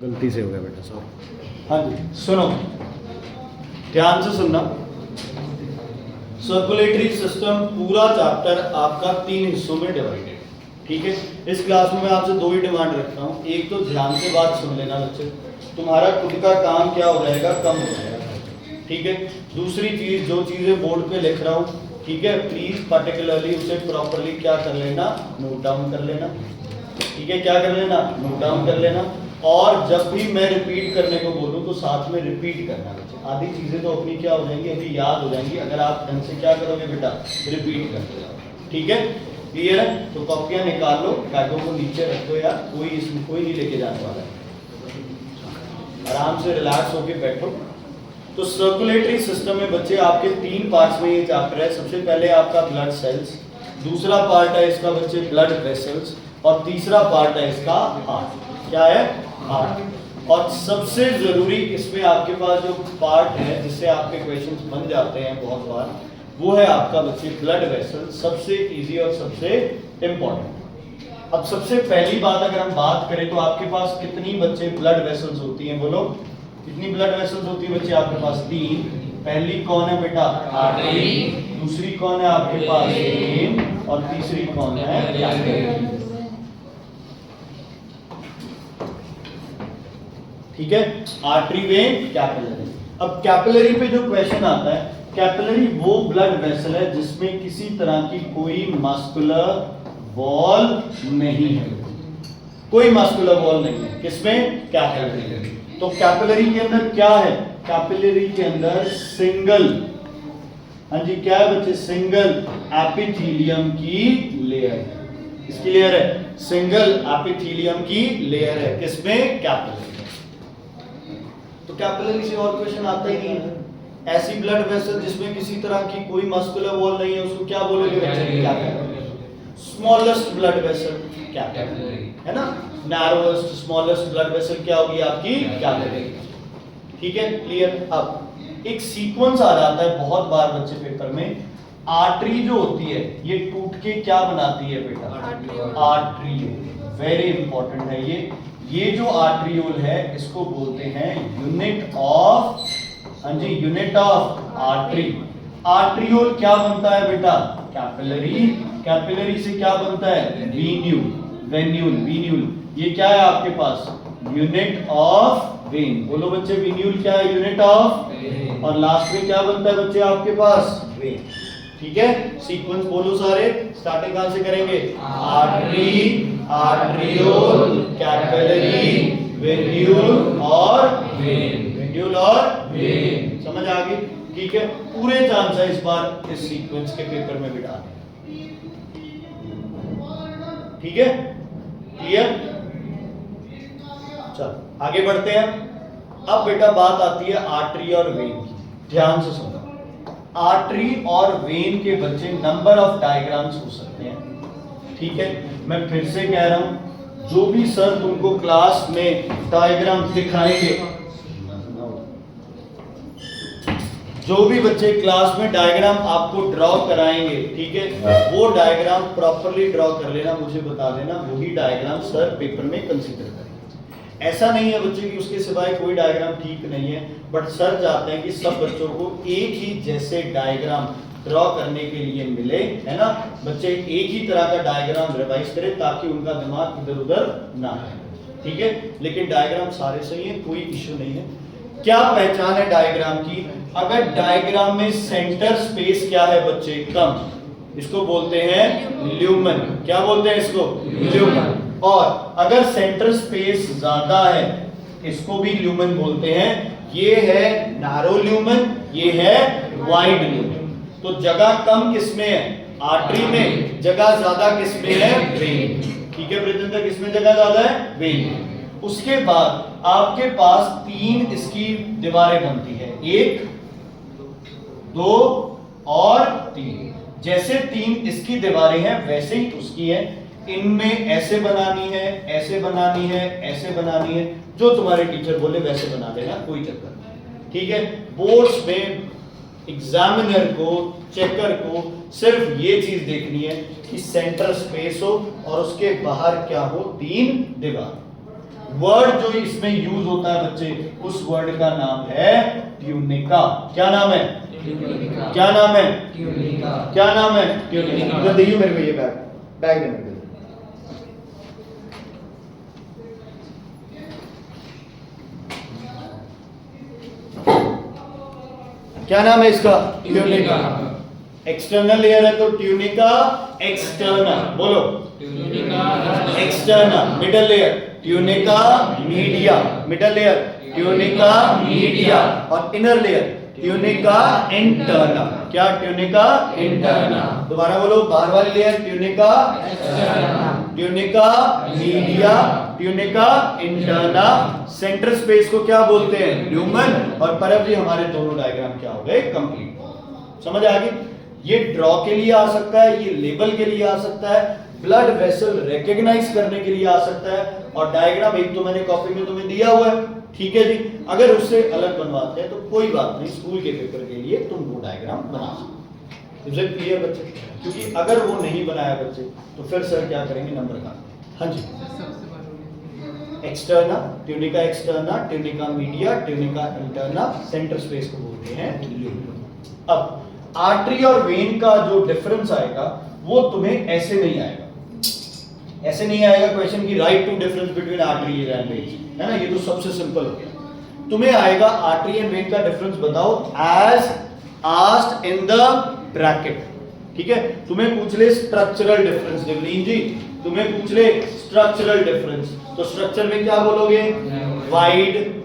गलती से हो गया बेटा, सॉरी। हाँ जी, सुनो, ध्यान से सुनना। सर्कुलेटरी सिस्टम पूरा चैप्टर आपका 3 हिस्सों में डिवाइडेड है, ठीक है। इस क्लास में मैं आपसे 2 ही डिमांड रखता हूँ। एक तो ध्यान से बात सुन लेना बच्चे, तुम्हारा खुद का काम क्या हो जाएगा, कम हो जाएगा, ठीक है। दूसरी चीज, जो चीजें बोर्ड पे लिख रहा हूँ, ठीक है, प्लीज पर्टिकुलरली उसे प्रॉपरली क्या कर लेना, नोट डाउन कर लेना, ठीक है। क्या कर लेना, नोट डाउन कर लेना। और जब भी मैं रिपीट करने को बोलूं तो साथ में रिपीट करना बच्चे। आधी चीजें तो अपनी क्या हो जाएंगी, अभी याद हो जाएंगी अगर आप ढंग से क्या करोगे बेटा, रिपीट करते जाओ, ठीक है। क्लियर है? तो कॉपियां निकाल लो, बैगों को नीचे रख दो यार, इसमें कोई नहीं लेके जाने वाला है। आराम से रिलैक्स होके बैठो। तो सर्कुलेटरी सिस्टम में बच्चे आपके 3 पार्ट्स में ये चैप्टर है। सबसे पहले आपका ब्लड सेल्स, दूसरा पार्ट है इसका बच्चे ब्लड वेसल्स, और तीसरा पार्ट है इसका हार्ट। क्या है? हार्ट। और सबसे जरूरी इसमें आपके पास जो पार्ट है जिससे आपके क्वेश्चंस बन जाते हैं बहुत बार, वो है आपका बच्चे ब्लड वेसल। सबसे इजी और सबसे इंपॉर्टेंट। अब सबसे पहली बात अगर हम बात करें तो आपके पास कितनी बच्चे ब्लड वेसल्स होती हैं, बोलो कितनी ब्लड वेसल्स होती है बच्चे आपके पास? 3। पहली कौन है बेटा? आर्टरी। दूसरी कौन है आपके पास? वेन। और तीसरी कौन है? कैपिलरी। ठीक है, आर्टरी, वेन, कैपिलरी। अब कैपिलरी पे जो क्वेश्चन आता है, कैपिलरी वो ब्लड वेसल है जिसमें किसी तरह की कोई मस्कुलर वॉल नहीं है, कोई मस्कुलर वॉल नहीं है। किसमें? कैपिलरी। तो कैपिलरी के अंदर क्या है? कैपिलरी के अंदर सिंगल, हाँ जी क्या है बच्चे? सिंगल एपिथेलियम की लेयर है। किसकी लेयर है? सिंगल एपिथेलियम की लेयर है। किसमें? कैपिलरी। तो कैपिलरी से और क्वेश्चन आता ही नहीं है। ऐसी ब्लड वेसल जिसमें किसी तरह की कोई मस्कुलर वॉल नहीं है, उसको क्या बोलोगे बच्चे? Capillary. Smallest blood vessel capillary, है ना। नैरोएस्ट स्मॉलेस्ट ब्लड वेसल क्या होगी आपकी? कैपिलरी। ठीक है, क्लियर। अब एक सीक्वेंस आ जाता है बहुत बार बच्चे पेपर में। आर्टरी जो होती है ये टूट के क्या बनाती है बेटा? आर्ट्रियोल। वेरी इंपॉर्टेंट है ये जो आर्ट्रियोल है इसको बोलते हैं यूनिट ऑफ, हाँ जी, यूनिट ऑफ आर्टरी। आर्ट्रियोल क्या बनता है बेटा? कैपिलरी। कैपिलरी से क्या बनता है? वेन्यूल। वेन्यूल, वेन्यूल ये क्या है आपके पास? Unit of when. बोलो बच्चे, वेन्यूल क्या है? Unit of when. और लास्ट में क्या बनता है बच्चे आपके पास? वेन। ठीक है, सीक्वेंस बोलो सारे। स्टार्टिंग कहां से करेंगे? आर्टरी, आर्ट्रियोल, कैपिलरी, वेन्यूल और वेन। वेन्यूल और वेन, समझ आ गई? ठीक है, पूरे चांस है इस बार इस सीक्वेंस के पेपर में बिठा दें। ठीक है, क्लियर? चलो आगे बढ़ते हैं। अब बेटा बात आती है आर्टरी और वेन की। ध्यान से सुनो, आर्टरी और वेन के बच्चे नंबर ऑफ डायग्राम्स हो सकते हैं। ठीक है, मैं फिर से कह रहा हूं, जो भी सर तुमको क्लास में डायग्राम दिखाएंगे, जो भी बच्चे क्लास में डायग्राम आपको ड्रॉ कराएंगे, ठीक है, वो डायग्राम प्रॉपरली ड्रॉ कर लेना, मुझे बता देना, वही डायग्राम सर पेपर में कंसीडर करेंगे। ऐसा नहीं है बच्चे कि उसके सिवाय कोई डायग्राम ठीक नहीं है, बट सर चाहते हैं कि सब बच्चों को एक ही जैसे डायग्राम ड्रॉ करने के लिए मिले, है ना। बच्चे एक ही तरह का डायग्राम रिवाइज करें ताकि उनका दिमाग इधर उधर ना रहे। ठीक है, लेकिन डायग्राम सारे सही है, कोई इश्यू नहीं है। क्या पहचान है डायग्राम की? अगर डायग्राम में सेंटर स्पेस क्या है बच्चे? कम, इसको बोलते हैं ल्यूमन। क्या बोलते हैं इसको? ल्यूमन। और अगर सेंटर स्पेस ज्यादा है, इसको भी ल्यूमन बोलते हैं। ये है नैरो ल्यूमन, ये है वाइड ल्यूमन। तो जगह कम किसमें है? आर्टरी में। जगह ज्यादा किसमें है? वेन। ठीक है ब्रजेंद्र, किसमें जगह ज्यादा है? वेन। उसके बाद आपके पास 3 इसकी दीवारें बनती है, 1, 2 और 3। जैसे 3 इसकी दीवारें हैं वैसे ही उसकी है। इनमें ऐसे बनानी है, ऐसे बनानी है, ऐसे बनानी है, जो तुम्हारे टीचर बोले वैसे बना देना, कोई चक्कर नहीं। ठीक है, बोर्ड्स में एग्जामिनर को, चेकर को सिर्फ ये चीज देखनी है कि सेंटर स्पेस हो और उसके बाहर क्या हो? 3 दीवार। वर्ड जो इसमें यूज होता है बच्चे, उस वर्ड का नाम है ट्यूनिका। क्या नाम है? क्या नाम है? क्या नाम है? ट्यूनिका। देखिए मेरे को ये बैग दे मेरे को। क्या नाम है इसका? ट्यूनिका। एक्सटर्नल लेयर है तो ट्यूनिका एक्सटर्नल, बोलो external. Middle layer tunica media, middle layer tunica media, और इनर लेयर ट्यूनिका इंटरना। क्या? Tunica interna. दोबारा बोलो, बाहर वाली layer tunica externa, tunica media, tunica interna. Centre space को क्या बोलते हैं? ल्यूमन। और परवली हमारे दोनों डायग्राम क्या हो गए? कंप्लीट। समझ आ गई? ये ड्रॉ के लिए आ सकता है, ये लेबल के लिए आ सकता है, ब्लड वेसल रिकॉग्नाइज करने के लिए आ सकता है, और डायग्राम एक तो मैंने कॉपी में तुम्हें दिया हुआ है, ठीक है जी। अगर उससे अलग बनवाते हैं तो कोई बात नहीं, स्कूल के पेपर के लिए तुम वो डायग्राम बना सकते हो। क्लियर बच्चे? क्योंकि अगर वो नहीं बनाया बच्चे तो फिर सर क्या करेंगे? नंबर काट। हाँ जी। Externa, tunica externa, tunica media, tunica interna, centre space को बोलते हैं ल्यूमन। अब आर्टरी और वेन का जो डिफरेंस आएगा वो तुम्हें ऐसे नहीं आएगा, ऐसे नहीं आएगा क्वेश्चन की right to difference between artery and vein, है ना? ये तो सबसे सिंपल हो गया। तुम्हें आएगा आर्टरी एंड वेन का डिफरेंस बताओ as asked in the bracket, ठीक है? तुम्हें पूछ ले स्ट्रक्चरल डिफरेंस, देवलीन जी तुम्हें पूछ ले स्ट्रक्चरल डिफरेंस, तो स्ट्रक्चर में क्या बोलोगे? Wide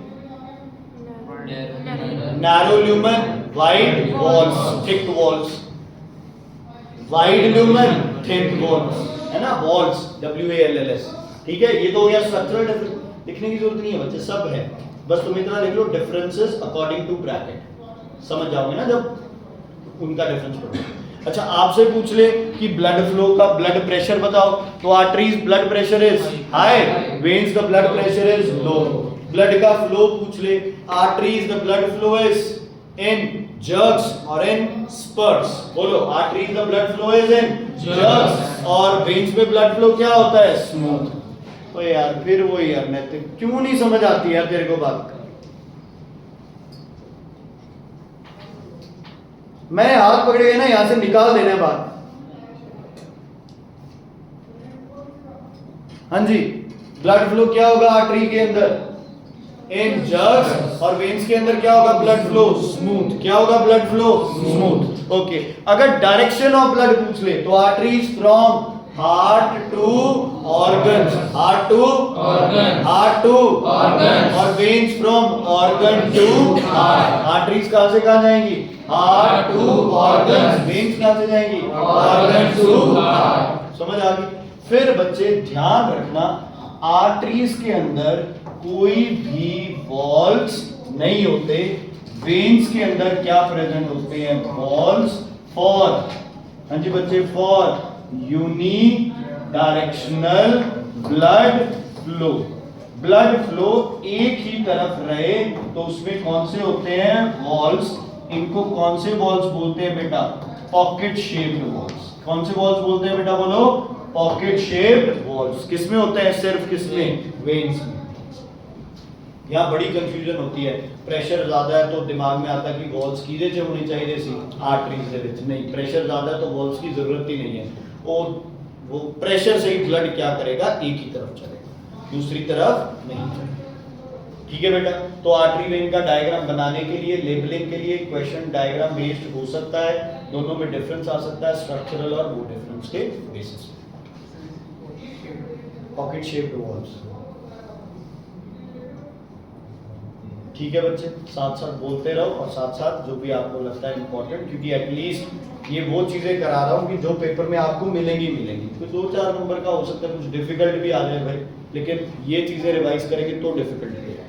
narrow lumen, wide walls, thick walls, wide lumen, thin walls, है ना? वॉल्स, WALLS, ठीक है? ये तो हो गया स्ट्रक्चरल डिफरेंस। लिखने की जरूरत नहीं है बच्चे, सब है, बस तुम इतना लिख लो डिफरेंसेस अकॉर्डिंग टू ब्रैकेट, समझ जाओगे ना जब उनका डिफरेंस पढ़ोगे। अच्छा, आपसे पूछ ले कि ब्लड फ्लो का ब्लड प्रेशर बताओ, तो arteries blood pressure is high, veins का blood pressure is low. Blood का फ्लो पूछ ले, arteries the blood flow is in jerks or in spurts, बोलो arteries the blood flow is in jerks, और veins में blood flow क्या होता है? smooth। तो यार फिर वो यार नैतिक क्यों नहीं समझ आती यार तेरे को बात? मैंने हाथ पकड़े गए ना, यहां से निकाल देना है बात। हाँ जी, ब्लड फ्लो क्या होगा आर्टरी के अंदर? इन जर्क्स, और वेन्स के अंदर क्या होगा? Blood flow smooth. क्या होगा? Blood flow smooth. ओके, अगर डायरेक्शन ऑफ ब्लड पूछ ले तो arteries from heart to organs, heart to organ, heart to organ, और veins from organ to heart. Arteries कहां से कहां जाएंगी? Heart to organ. वेन्स कहां से जाएंगी? Organ to heart. समझ आ गई? फिर बच्चे ध्यान रखना, आर्टरीज के अंदर कोई भी वॉल्स नहीं होते, वेन्स के अंदर क्या प्रेजेंट होते हैं? वॉल्स फॉर, हाँ जी बच्चे, for unidirectional blood flow. Blood flow एक ही तरफ रहे तो उसमें कौन से होते हैं? वॉल्स। इनको कौन से वॉल्स बोलते हैं बेटा? Pocket shaped walls. कौन से वॉल्स बोलते हैं बेटा? बोलो पॉकेट शेप्ड वॉल्स। किसमें होते हैं? सिर्फ किसमें? वेन्स में। यहाँ बड़ी कंफ्यूजन होती है, प्रेशर ज्यादा है तो दिमाग में आता है कि वॉल्स किधे से होनी चाहिए सी आर्टरीज दे विच। नहीं, प्रेशर ज्यादा है तो वॉल्स की जरूरत ही नहीं है, और वो प्रेशर से ही ब्लड क्या करेगा? एक ही तरफ चलेगा, दूसरी तरफ नहीं चलेगा। ठीक है बेटा? तो आर्टरी वेन का डायग्राम बनाने के लिए, लेबलिंग के लिए क्वेश्चन डायग्राम बेस्ड हो सकता है, दोनों में डिफरेंस आ सकता है, स्ट्रक्चरल और वो डिफरेंस के बेसिस पे। पॉकेट शेप्ड वॉल्स, ठीक है बच्चे? साथ साथ बोलते रहो और साथ साथ जो भी आपको लगता है इंपॉर्टेंट, क्योंकि एटलीस्ट ये वो चीजें करा रहा हूँ कि जो पेपर में आपको मिलेंगी कुछ 2-4 नंबर का हो सकता है, कुछ डिफिकल्ट भी आ जाए भाई, लेकिन ये चीजें रिवाइज करेंगे तो डिफिकल्ट नहीं है।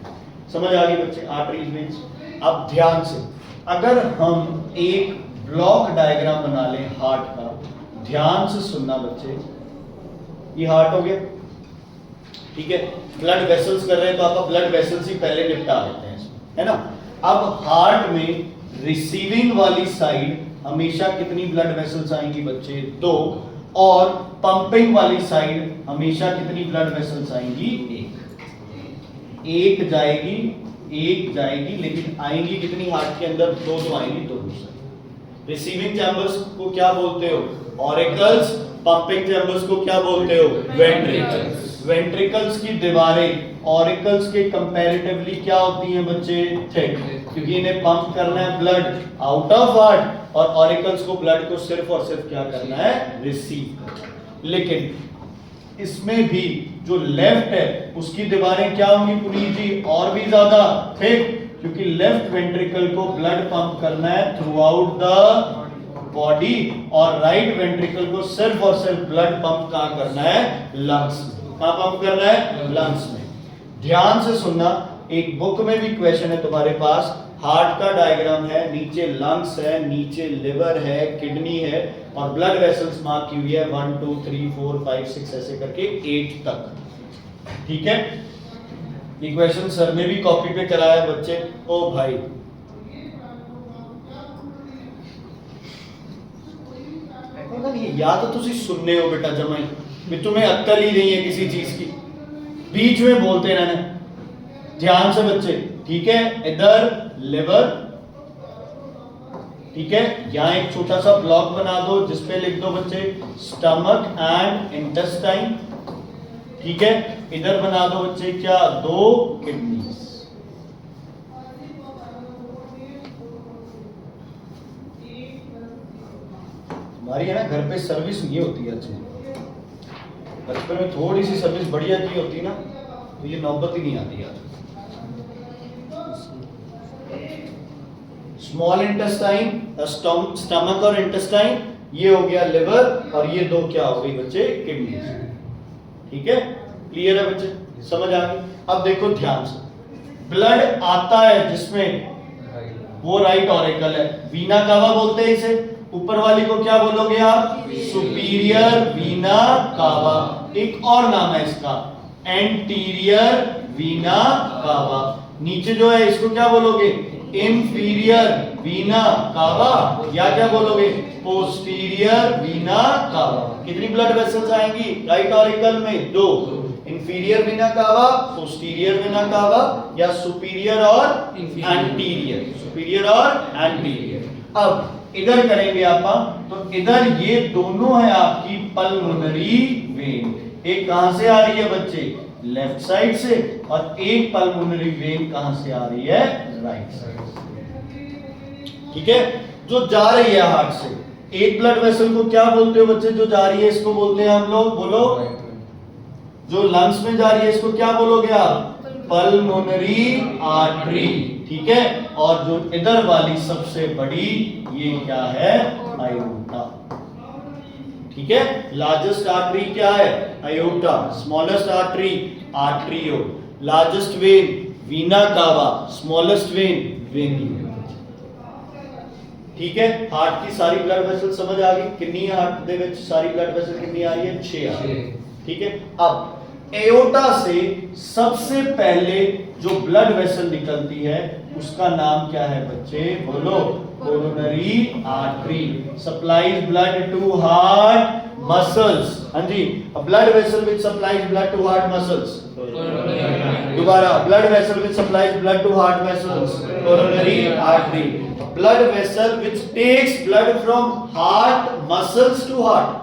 समझ आ गई बच्चे? Arteries veins. अब ध्यान से, अगर हम एक ब्लॉक डायग्राम बना लें हार्ट का, ध्यान से सुनना बच्चे, ये हार्ट हो गया, ठीक है? ब्लड वेसल्स कर रहे हैं तो आपका ब्लड वेसल्स ही पहले निपटा लेते हैं, है ना? अब हार्ट में रिसीविंग वाली साइड हमेशा कितनी ब्लड वेसल्स आएंगी बच्चे? 2, और पंपिंग वाली साइड हमेशा कितनी ब्लड वेसल्स आएंगी? 1। एक जाएगी, लेकिन आएंगी कितनी हार्ट के अंदर? दो तो आएंगी, दो दूसरे। रिसीविंग चैम्बर्स को क्या बोलते हो? ऑरिकल्स। पंपिंग चैम्बर्स को क्या बोलते हो? वेंट्रिकल्स। वेंट्रिकल्स की दीवारें ऑरिकल्स के कंपैरेटिवली क्या होती हैं बच्चे? थिक, क्योंकि इन्हें पंप करना है ब्लड आउट ऑफ हार्ट, और ऑरिकल्स को ब्लड को सिर्फ और सिर्फ क्या करना है? रिसीव करना है। लेकिन इसमें भी जो लेफ्ट है उसकी दीवारें क्या होंगी पुनीत जी? और भी ज्यादा थिक, क्योंकि लेफ्ट वेंट्रिकल को ब्लड पंप करना है थ्रू आउट द बॉडी, और राइट वेंट्रिकल को सिर्फ और सिर्फ ब्लड पंप कहां करना है? लंग्स में। कहां पंप करना है? लंग्स में। ध्यान से सुनना, एक बुक में भी क्वेश्चन है तुम्हारे पास, हार्ट का डायग्राम है, नीचे लंग्स है, नीचे लिवर है, किडनी है, और ब्लड वेसल्स मार्क की हुई है 1 2 3 4 5 6 ऐसे करके 8 तक। ठीक है, ये क्वेश्चन सर ने भी कॉपी पे कराया बच्चे। ओ भाई, या तो तुसी सुनने हो बेटा जमाई भी, तुम्हें अक्ल ही नहीं है किसी चीज की, बीच में बोलते रहना। ध्यान से बच्चे, ठीक है? इधर लिवर, ठीक है, यहां एक छोटा सा ब्लॉक बना दो जिसपे लिख दो बच्चे स्टमक एंड इंटेस्टाइन, ठीक है? इधर बना दो बच्चे क्या? 2 किडनीज। हमारी है ना घर पे सर्विस ये होती है अच्छी, बचपन में थोड़ी सी सर्विस बढ़िया की होती ना तो ये नौबत ही नहीं आती यार। स्मॉल इंटेस्टाइन, स्टमक और इंटेस्टाइन, ये हो गया लिवर, और ये दो क्या हो गई बच्चे? किडनी। ठीक है, क्लियर है बच्चे? समझ आ गई? अब देखो ध्यान से, ब्लड आता है जिसमें वो राइट ऑरिकल है, वीना कावा बोलते हैं इसे। ऊपर वाली को क्या बोलोगे आप? सुपीरियर वीना कावा। एक और नाम है इसका, एंटीरियर वीना कावा। नीचे जो है इसको क्या बोलोगे? इंफीरियर वीना कावा, या क्या बोलोगे? पोस्टीरियर वीना कावा। कितनी ब्लड वेसल्स आएंगी राइट ऑरिकल में? 2। इंफीरियर वीना कावा, पोस्टीरियर वीना कावा, या सुपीरियर और एंटीरियर? सुपीरियर और एंटीरियर। अब इधर करेंगे आप, तो इधर ये दोनों है आपकी पल्मोनरी वेन। एक कहां से आ रही है बच्चे? लेफ्ट साइड से, और एक पल्मोनरी वेन कहां से आ रही है? राइट साइड से। ठीक है, जो जा रही है हार्ट से। एक ब्लड वेसल को क्या बोलते हो बच्चे? जो जा रही है इसको बोलते हैं हम लोग, बोलो। जो लंग्स में जा रही है इसको क्या बोलोगे आप? Pulmonary artery. ठीक है, और जो इधर वाली सबसे बड़ी ये क्या है? आयोटा। ठीक है, लार्जेस्ट आर्टरी क्या है? Aorta. Smallest artery arteriole. Largest vein vena cava, smallest when वेनियो। ठीक है, हार्ट की सारी ब्लड वेसल समझ आ गई? कितनी हार्ट दे विच सारी ब्लड वेसल कितनी आ रही है? 6 आ रही है। ठीक है, अब एओर्टा से सबसे पहले जो ब्लड वेसल निकलती है उसका नाम क्या है बच्चे? बोलो। Coronary artery supplies blood to heart muscles. हाँ जी, blood vessel which supplies blood to heart muscles. दोबारा, blood vessel which supplies blood to heart muscles, coronary artery. Blood vessel which takes blood from heart muscles to heart,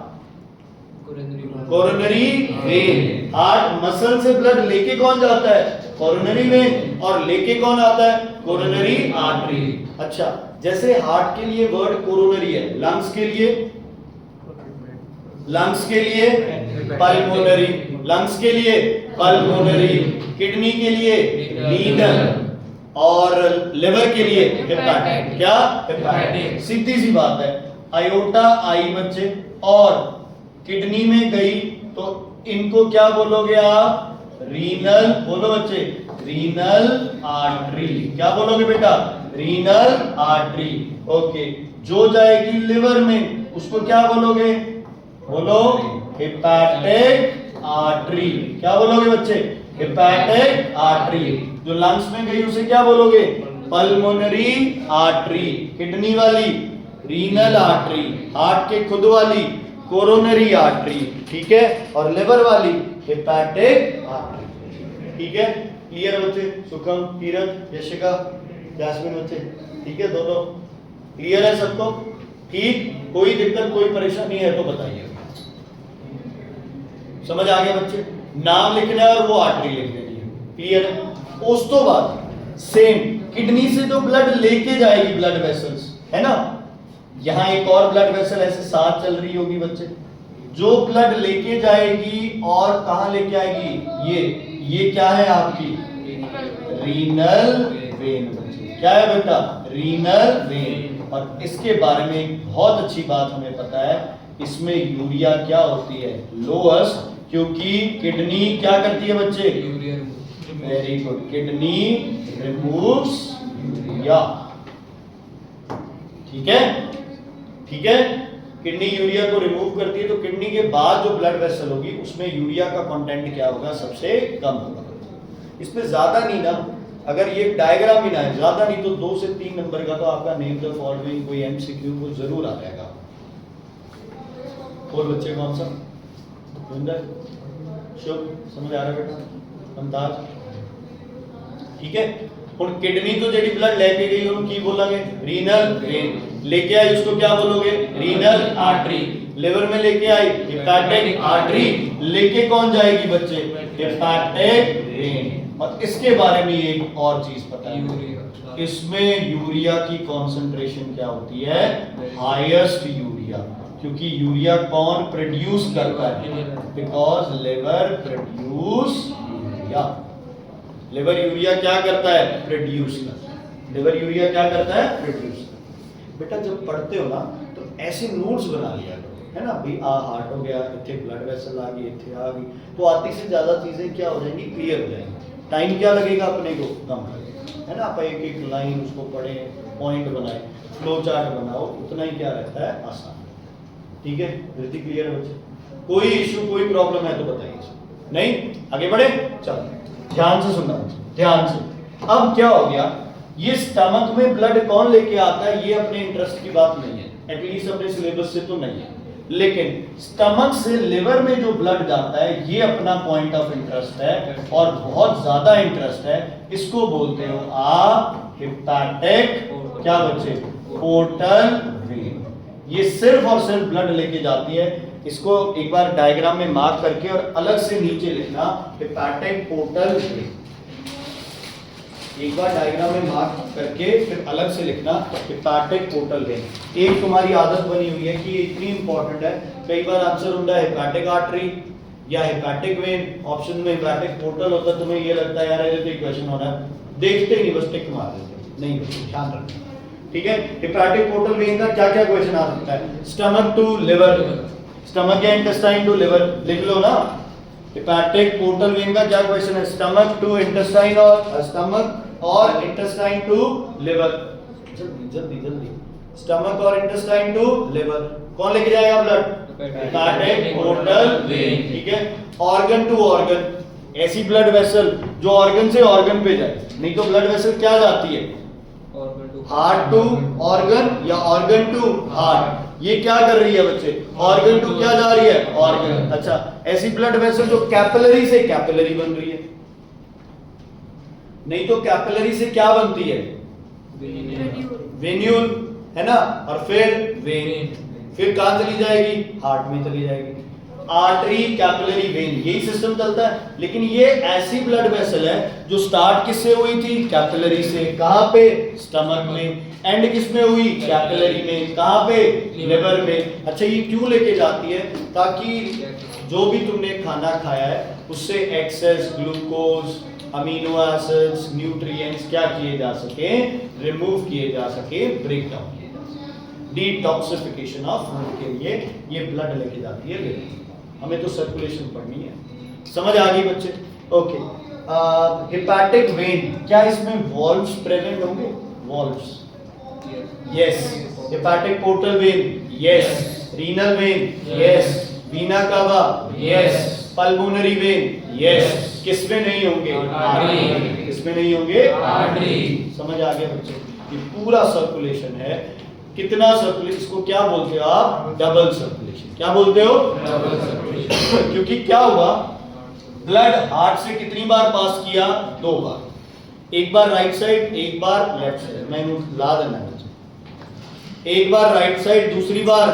coronary vein. Heart muscle से blood लेके कौन जाता है? Coronary vein. और लेके कौन आता है? Coronary artery. अच्छा, जैसे हार्ट के लिए वर्ड कोरोनरी है, लंग्स के लिए? लंग्स के लिए पल्मोनरी, लंग्स के लिए पल्मोनरी, किडनी के लिए रीनल, और लिवर के लिए हेपेटिक। क्या? हेपेटिक। सीधी सी बात है। आयोटा आई बच्चे और किडनी में गई तो इनको क्या बोलोगे आप? रीनल। बोलो बच्चे, रीनल आर्टरी। क्या बोलोगे बेटा? Renal artery. ओके, जो जाएगी लिवर में उसको क्या बोलोगे? बोलो, हेपेटिक आर्टरी। क्या बोलोगे बच्चे? Hepatic artery. जो लंग्स में गई उसे क्या बोलोगे? Pulmonary artery. किडनी वाली रीनल आर्टरी, हार्ट के खुद वाली कोरोनरी आर्टरी। ठीक है, और लिवर वाली हेपेटिक आर्टरी। ठीक है, क्लियर बच्चे? सुखम, कीरत, यशिका, जैस्मिन बच्चे, ठीक है? दोनों क्लियर है सबको? ठीक, कोई दिक्कत कोई परेशानी है तो बताइए। समझ आ गया बच्चे? नाम लिखना है और वो आर्टरी लिख देनी है, क्लियर है? उस तो बाद सेम किडनी से जो ब्लड लेके जाएगी ब्लड वेसल्स, है ना, यहां एक और ब्लड वेसल ऐसे साथ चल रही होगी बच्चे, जो ब्लड लेके जाएगी और कहां लेके आएगी, ये क्या है आपकी रीनल वेन बच्चे। क्या है बेटा? Renal vein. और इसके बारे में एक बहुत अच्छी बात हमें पता है, इसमें यूरिया क्या होती है, लोअर्स, क्योंकि किडनी क्या करती है बच्चे? Very good, kidney removes urea. ठीक है, ठीक है, किडनी यूरिया को रिमूव करती है, तो किडनी के बाद जो ब्लड वेसल होगी उसमें यूरिया का कंटेंट क्या होगा, सबसे कम होगा। इसमें ज्यादा नहीं ना, अगर ये डायग्राम भी ना है, ज्यादा नहीं तो 2 से 3 नंबर का तो आपका नेम द फॉलोइंग कोई एमसीक्यू को जरूर आ जाएगा। और बच्चे कौन सा? शुभ, समझ आ रहा है बेटा? मुमताज, ठीक है। और किडनी तो जेडी ब्लड लेके गई उनको की बोलोगे? Renal vein. लेके आई उसको क्या बोलोगे? Renal artery. लिवर में लेके आई हेपेटिक आर्टरी। लेके कौन जाएगी बच्चे? Hepatic when. और इसके बारे में एक और चीज पता है, इसमें यूरिया की कॉन्सेंट्रेशन क्या होती है? Highest urea. क्योंकि यूरिया कौन प्रोड्यूस करता है? Because liver produce urea. Liver urea क्या करता है? प्रोड्यूस करता है। लिवर यूरिया क्या करता है? प्रोड्यूस करता है। बेटा जब पढ़ते हो ना तो ऐसे नोट्स बना लिया करो, है ना भाई, हार्ट हो गया, इतने ब्लड वेसल आ गई, इतने आ गई, तो आती से ज्यादा चीजें क्या हो जाएंगी? क्लियर हो जाएंगी। टाइम क्या लगेगा अपने को? कम लगेगा, है ना। आप एक एक लाइन उसको पढ़े, पॉइंट बनाए, फ्लो चार्ट बनाओ, उतना ही क्या रहता है? आसान। ठीक है, धृति क्लियर है बच्चे? कोई इश्यू कोई प्रॉब्लम है तो बताइए। नहीं, आगे बढ़े? चलो ध्यान से सुनना, ध्यान से। अब क्या हो गया, ये स्टमक में ब्लड कौन लेके आता है, ये अपने इंटरेस्ट की बात नहीं है, एटलीस्ट अपने सिलेबस से तो नहीं है, लेकिन स्टमक से लिवर में जो ब्लड जाता है ये अपना पॉइंट ऑफ इंटरेस्ट है और बहुत ज्यादा इंटरेस्ट है। इसको बोलते हो आप हेपेटिक क्या बच्चे? Portal vein. ये सिर्फ और सिर्फ ब्लड लेके जाती है। इसको एक बार डायग्राम में मार्क करके और अलग से नीचे लिखना हेपेटिक पोर्टल वेन। एक बार डायग्राम में मार्क करके फिर अलग से लिखना हेपेटिक पोर्टल वेन। एक तुम्हारी आदत बनी हुई है कि ये इतनी इंपॉर्टेंट है, कई बार आंसर होता है हेपेटिक आर्टरी या हेपेटिक वेन, ऑप्शन में हेपेटिक पोर्टल होता है, तुम्हें ये लगता है यार ये तो क्वेश्चन होना है, देखते नहीं बस टिक मार देते, नहीं ध्यान रखना। ठीक है, हेपेटिक पोर्टल वेन का क्या क्या क्वेश्चन आ सकता है? स्टमक टू लिवर, स्टमक या इंटेस्टाइन टू लिवर, लिख लो ना। हेपेटिक पोर्टल वेन का क्या क्वेश्चन है? स्टमक टू इंटेस्टाइन और स्टमक और इंटेस्टाइन टू लिवर। जल्दी जल्दी जल्दी, स्टमक और इंटेस्टाइन टू लिवर, कौन लेके जाएगा ब्लड? Hepatic portal vein. ठीक है, ऑर्गन टू ऑर्गन, ऐसी ब्लड वेसल जो ऑर्गन से ऑर्गन पे जाए, नहीं तो ब्लड वेसल क्या जाती है? हार्ट टू ऑर्गन या ऑर्गन टू हार्ट। ये क्या कर रही है बच्चे? ऑर्गन टू क्या जा रही है? ऑर्गन। अच्छा, ऐसी ब्लड वेसल जो कैपिलरी से कैपिलरी बन रही है, नहीं तो कैपिलरी से क्या बनती है? वेन्यूल, है ना, और फिर वेन, फिर कहां चली जाएगी? हार्ट में चली जाएगी। आर्टरी, कैपिलरी, वेन, यही सिस्टम चलता है। लेकिन ये ऐसी ब्लड वेसल है जो स्टार्ट किससे हुई थी? कैपिलरी से। कहां पे? स्टमक में। एंड किस में हुई? कैपिलरी में। कहां पे? लिवर में। अच्छा, ये क्यों लेके जाती है? ताकि जो भी तुमने खाना खाया है उससे access glucose, amino acids, nutrients क्या किए जा सके? रिमूव किए जा सके, ब्रेक डाउन किए जा सके। डिटॉक्सिफिकेशन ऑफ फूड के लिए ये ब्लड लेके जाती है लिवर। हमें तो सर्कुलेशन पढ़नी है, समझ आ गई बच्चे? ओके, हेपेटिक वेन, क्या इसमें वॉल्व्स प्रेजेंट होंगे? Valves, yes. Hepatic portal vein, yes. Renal vein, yes. Veena कावा, यस। Pulmonary vein, yes. किसमें नहीं होंगे? आर्टरी। किसमें नहीं होंगे? आर्टरी। समझ आ गया बच्चे? ये पूरा सर्कुलेशन है। कितना सर्कुलेशन? इसको क्या बोलते हो आप? Double circulation. क्या बोलते हो? Double circulation. क्योंकि क्या हुआ, ब्लड हार्ट से कितनी बार पास किया? 2 बार, एक बार राइट साइड, एक बार लेफ्ट साइड। मैं ला देना बच्चे, एक बार राइट साइड, दूसरी बार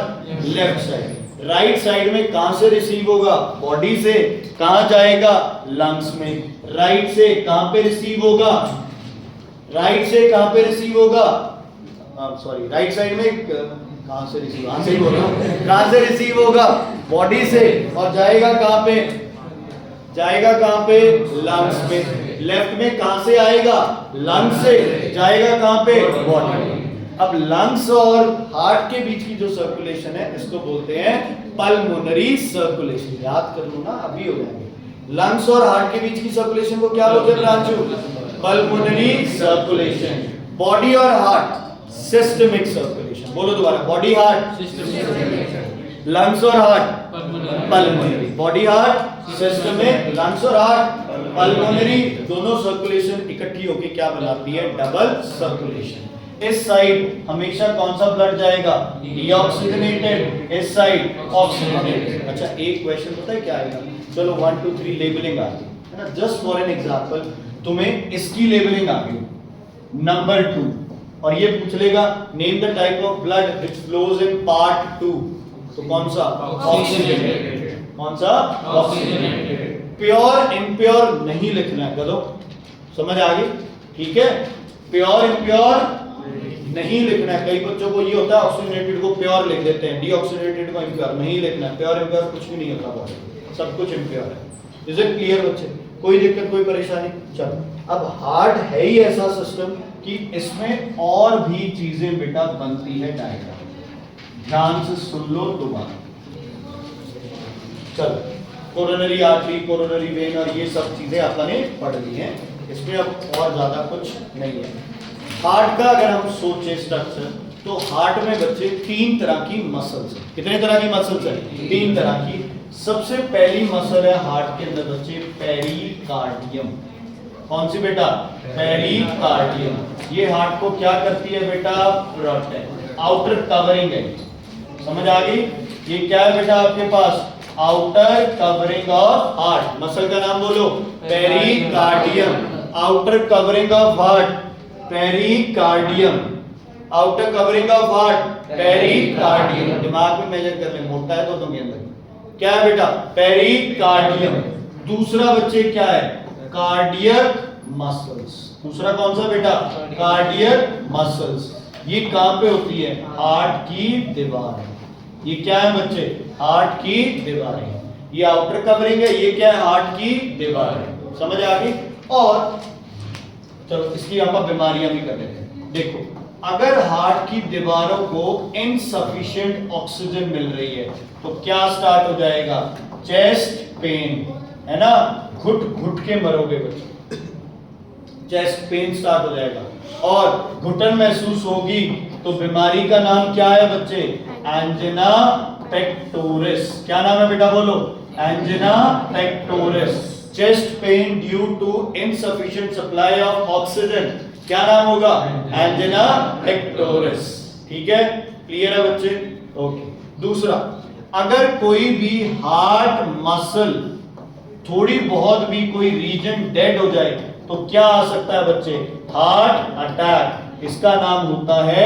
लेफ्ट साइड। राइट साइड में कहां से रिसीव होगा? बॉडी से। कहां जाएगा? लंग्स में। राइट से कहां पे रिसीव होगा? राइट से कहां पे रिसीव होगा? सॉरी, राइट साइड में कहां से रिसीव, कहां से बोल रहा हूं, कहां से रिसीव होगा? बॉडी से। और जाएगा कहां पे? जाएगा कहां पे? लंग्स में। लेफ्ट में कहां से आएगा? लंग्स से। जाएगा कहां पे? बॉडी। अब लंग्स और हार्ट के बीच की जो सर्कुलेशन है इसको बोलते हैं पल्मोनरी सर्कुलेशन। याद कर लो ना, अभी हो जाएंगे। लंग्स और हार्ट के बीच की सर्कुलेशन को क्या बोलते हैं प्रांशु? Pulmonary circulation. बॉडी और हार्ट सिस्टमिक सर्कुलेशन। बोलो दोबारा, बॉडी हार्ट सिस्टमिक, लंग्स और heart pulmonary. Body heart systemic, lungs और हार्ट पल्मोनरी। दोनों सर्कुलेशन इकट्ठी होकर क्या बनाती है? Double circulation. इस साइड हमेशा कौन सा ब्लड जाएगा? डीऑक्सीजनेटेड। इस साइड ऑक्सीजनेटेड। अच्छा, एक क्वेश्चन पता है क्या आएगा? चलो 1 2 3 लेबलिंग आ गई है ना। जस्ट फॉर एन एग्जांपल तुम्हें इसकी लेबलिंग आ गई नंबर 2, और ये पूछ लेगा name the type of blood which flows in part 2। तो कौन सा? ऑक्सीजनेटेड। कौन सा? ऑक्सीजनेटेड। प्योर इम्प्योर नहीं लिखना है, चलो समझ आ गई? ठीक है, प्योर इम्प्योर नहीं लिखना है। कई बच्चों को ये होता है ऑक्सीजनेटेड को प्योर लिख देते हैं, डीऑक्सीजनेटेड को इम्प्योर। नहीं लिखना है, प्योर इम्प्योर कुछ भी नहीं होता बॉडी, सब कुछ इम्प्योर है। इज इट क्लियर बच्चे? कोई दिक्कत, कोई परेशानी? चलो, अब हार्ट है ही ऐसा सिस्टम कि इसमें और भी चीजें बेटा बनती है डायग्राम। ध्यान से सुन लो दोबारा। चलो, कोरोनरी आर्टरी, कोरोनरी वेन और ये सब चीजें आपने पढ़ ली हैं, इसमें अब और ज्यादा कुछ नहीं है। हार्ट का अगर हम सोचे स्ट्रक्चर, तो हार्ट में बच्चे 3 तरह की मसल्स हैं। कितने तरह की मसल्स हैं? 3 तरह की। सबसे पहली मसल है हार्ट के अंदर बच्चे पेरिकार्डियम। कौन सी बेटा? पेरिकार्डियम। ये हार्ट को क्या करती है बेटा? प्रोटेक्ट, आउटर कवरिंग है। समझ आ गई? ये क्या है बेटा आपके पास? Outer covering of heart. Muscle का नाम बोलो, pericardium. Outer covering of heart, pericardium. Outer covering of heart, pericardium. दिमाग में मेजर कर ले, मोटा है तो तुम्हें अंदर क्या है बेटा? पेरिकार्डियम। दूसरा बच्चे क्या है? Cardiac muscles. दूसरा कौन सा बेटा? Cardiac muscles. ये कहां पे होती है? हार्ट की दीवार है। ये क्या है बच्चे? हार्ट की दीवार है। ये आउटर कवरिंग है, ये क्या है? हार्ट की दीवार है। समझ आ गई? और चलो इसकी आप बीमारियां भी कर लेते हैं। देखो, अगर हार्ट की दीवारों को इनसफिशिएंट ऑक्सीजन मिल रही है तो क्या स्टार्ट हो जाएगा? चेस्ट पेन, है ना? घुट घुट के मरोगे बच्चे, चेस्ट पेन स्टार्ट हो जाएगा। और घुटन महसूस होगी तो बीमारी का नाम क्या है बच्चे? Angina pectoris. क्या नाम है बेटा? बोलो, angina pectoris. Chest pain due to insufficient supply of oxygen, क्या नाम होगा? Angina pectoris. ठीक है, क्लियर है बच्चे? ओके। दूसरा, अगर कोई भी हार्ट मसल थोड़ी बहुत भी कोई रीजन डेड हो जाए तो क्या आ सकता है बच्चे? Heart attack. इसका नाम होता है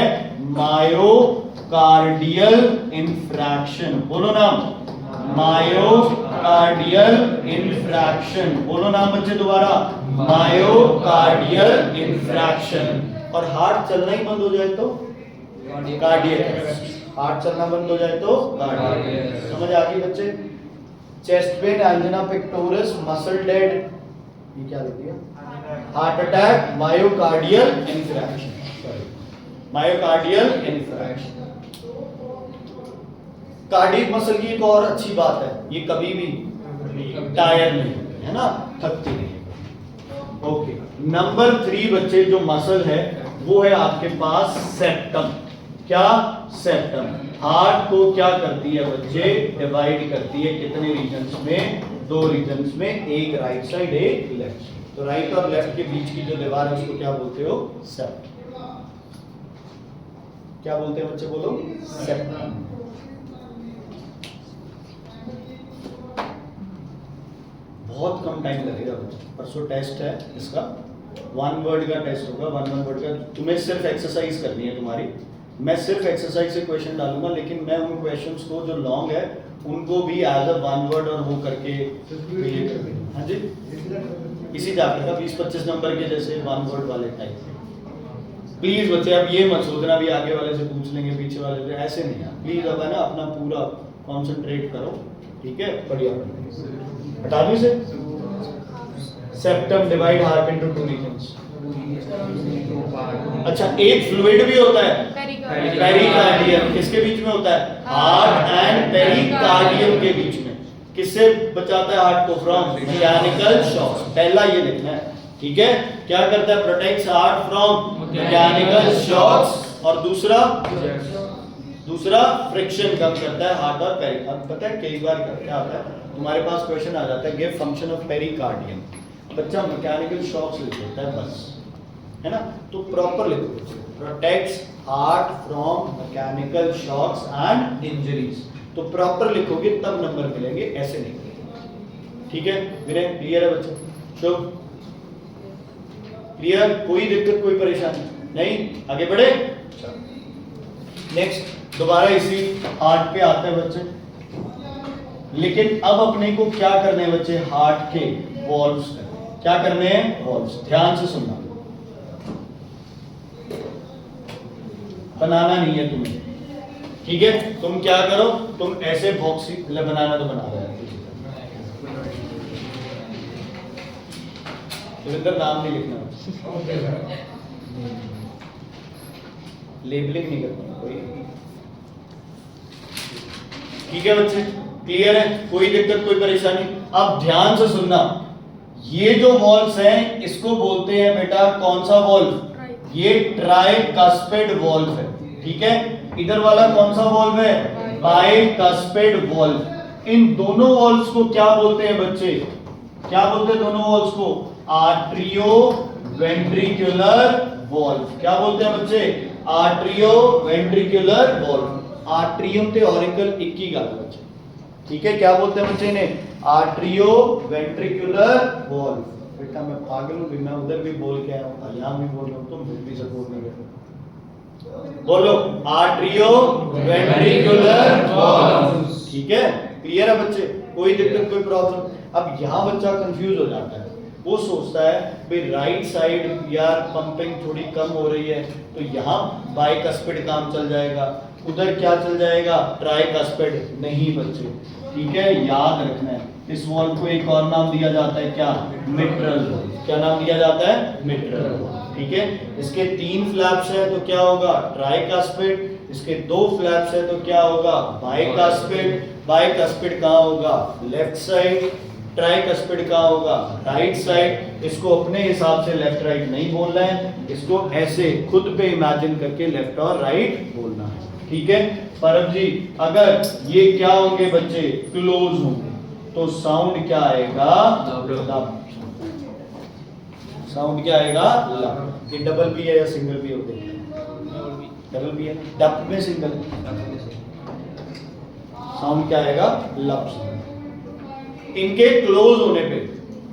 मायोकार्डियल इंफ्रैक्शन। बोलो नाम, मायोकार्डियल इंफ्रैक्शन। बोलो नाम बच्चे दोबारा, मायोकार्डियल इंफ्रैक्शन। और हार्ट चलना ही बंद हो जाए तो कार्डियक अरेस्ट। हार्ट चलना बंद हो जाए तो कार्डियक। समझ आ गई बच्चे? Chest pain, angina pectoris, muscle dead, ये क्या लिख दिया? Heart attack, myocardial infraction. Myocardial infraction. Cardiac muscle की एक और अच्छी बात है, ये कभी भी टायर नहीं है ना, थकती नहीं। ओके, नंबर 3 बच्चे जो मसल है वो है आपके पास सेप्टम। क्या? सेप्टम। हार्ट को क्या करती है बच्चे? डिवाइड करती है कितने रीजन्स में? 2 रीजन्स में, एक राइट साइड, एक लेफ्ट साइड। तो राइट और लेफ्ट के बीच की जो दीवार है उसको क्या बोलते हो? सेप्टम। क्या बोलते हैं बच्चे? बोलो, सेप्टम। बहुत कम टाइम लगेगा, परसों टेस्ट है इसका, 1 वर्ड का टेस्ट होगा, 1 वर्ड का। तुम्हें सिर्फ एक्सरसाइज करनी है तुम्हारी, मैं सिर्फ एक्सरसाइज से क्वेश्चन डालूंगा, लेकिन मैं उन क्वेश्चंस को जो लॉन्ग है उनको भी एज अ 1 वर्ड और वो करके हाँ जी इसी चैप्टर का 20-25 नंबर के जैसे 1 वर्ड वाले टाइप। प्लीज बच्चे अब ये मत सोचना भी आगे वाले से पूछ लेंगे पीछे वाले से, ऐसे नहीं है प्लीज। अब है ना अपना पूरा कॉन्सेंट्रेट करो, ठीक है? बढ़िया। 28 से septum divide heart into 2 regions. अच्छा, एक फ्लूइड भी होता है पेरिकार्डियम, किसके बीच में होता है? हार्ट एंड पेरिकार्डियम के बीच में। किससे बचाता है हार्ट को? From mechanical shocks. पहला ये लिखना है, ठीक है? क्या करता है? Protects heart from mechanical shocks. और दूसरा फ्रिक्शन कम करता है हार्ट और पेरी। अब पता है कई बार क्या होता है, तुम्हारे पास क्वेश्चन आ जाता है गिव फंक्शन ऑफ पेरिकार्डियम, बच्चा मैकेनिकल शॉक्स लिख देता है बस, है ना? तो प्रॉपर लिखो, protects heart from mechanical shocks and injuries. तो प्रॉपर लिखोगे तब नंबर मिलेंगे, ऐसे नहीं। ठीक है विनय, क्लियर है बच्चों? शुभ, क्लियर? कोई दिक्कत कोई परेशानी नहीं? आगे बढ़े। नेक्स्ट दोबारा इसी हार्ट पे आते हैं बच्चे, लेकिन अब अपने को क्या करने हैं बच्चे? हार्ट के वॉल्व्स क्या करने हैं? वॉल्व्स। ध्यान से सुनना, बनाना नहीं है तुम्हें, ठीक है? तुम क्या करो, तुम ऐसे बॉक्स बनाना तो बना रहे हैं, नाम नहीं लिखना, लेबलिंग नहीं करना कोई, ठीक है बच्चे? क्लियर है? कोई दिक्कत कोई परेशानी? अब ध्यान से सुनना, ये जो वॉल्व्स हैं इसको बोलते हैं बेटा कौन सा वॉल्व? ये ट्राइकस्पिड वॉल्व है, ठीक है? इधर वाला कौन सा वॉल्व है? Bicuspid valve. इन दोनों वॉल्व्स को क्या बोलते हैं बच्चे? क्या बोलते हैं दोनों वॉल्व्स को? Atrio ventricular valve. क्या बोलते हैं बच्चे? Atrio ventricular valve. आर्ट्रियम ते ऑरिकल एक ही गल बच्चे, ठीक है? क्या बोलते हैं बच्चे ने? Atrio ventricular valve. बेटा मैं पागल हूं भी, मैं उधर भी बोल के आया हूं, यहां भी बोल रहा हूं, तुम भी सपोर्ट नहीं कर, बोलो आर्ट्रियो वेंट्रिकुलर वॉल्व, ठीक है? क्लियर है बच्चे? कोई दिक्कत कोई प्रॉब्लम? अब यहां बच्चा कंफ्यूज हो जाता है, वो सोचता है भाई राइट साइड यार पंपिंग थोड़ी कम हो रही है तो यहाँ बाइकस्पिड काम चल जाएगा, उधर क्या चल जाएगा? ट्राइकस्पिड। नहीं बच्चे, ठीक है? याद रखना है इस वॉल्व को एक और नाम दिया जाता है, क्या? Mitral valve. क्या नाम दिया जाता है? मिट्रल वॉल्व, ठीक है? इसके 3 फ्लैप्स है तो क्या होगा? ट्राइकस्पिड। इसके 2 फ्लैप्स है तो क्या होगा? बाइकस्पिड। बाइकस्पिड कहाँ होगा? Left side. ट्राइकस्पिड कहाँ होगा? Right side. इसको अपने हिसाब से लेफ्ट राइट नहीं बोलना है, इसको ऐसे खुद पे इमेजिन करके लेफ्ट और राइट बोलना है, ठीक है? परम जी अगर ये क्या होंगे बच्चे? क्लोज होंगे तो साउंड क्या आएगा? लब। साउंड क्या आएगा? लब। ये डबल बी है या सिंगल बी होते हैं? डबल बी है, डब में सिंगल, साउंड क्या आएगा? लब। इनके क्लोज होने पे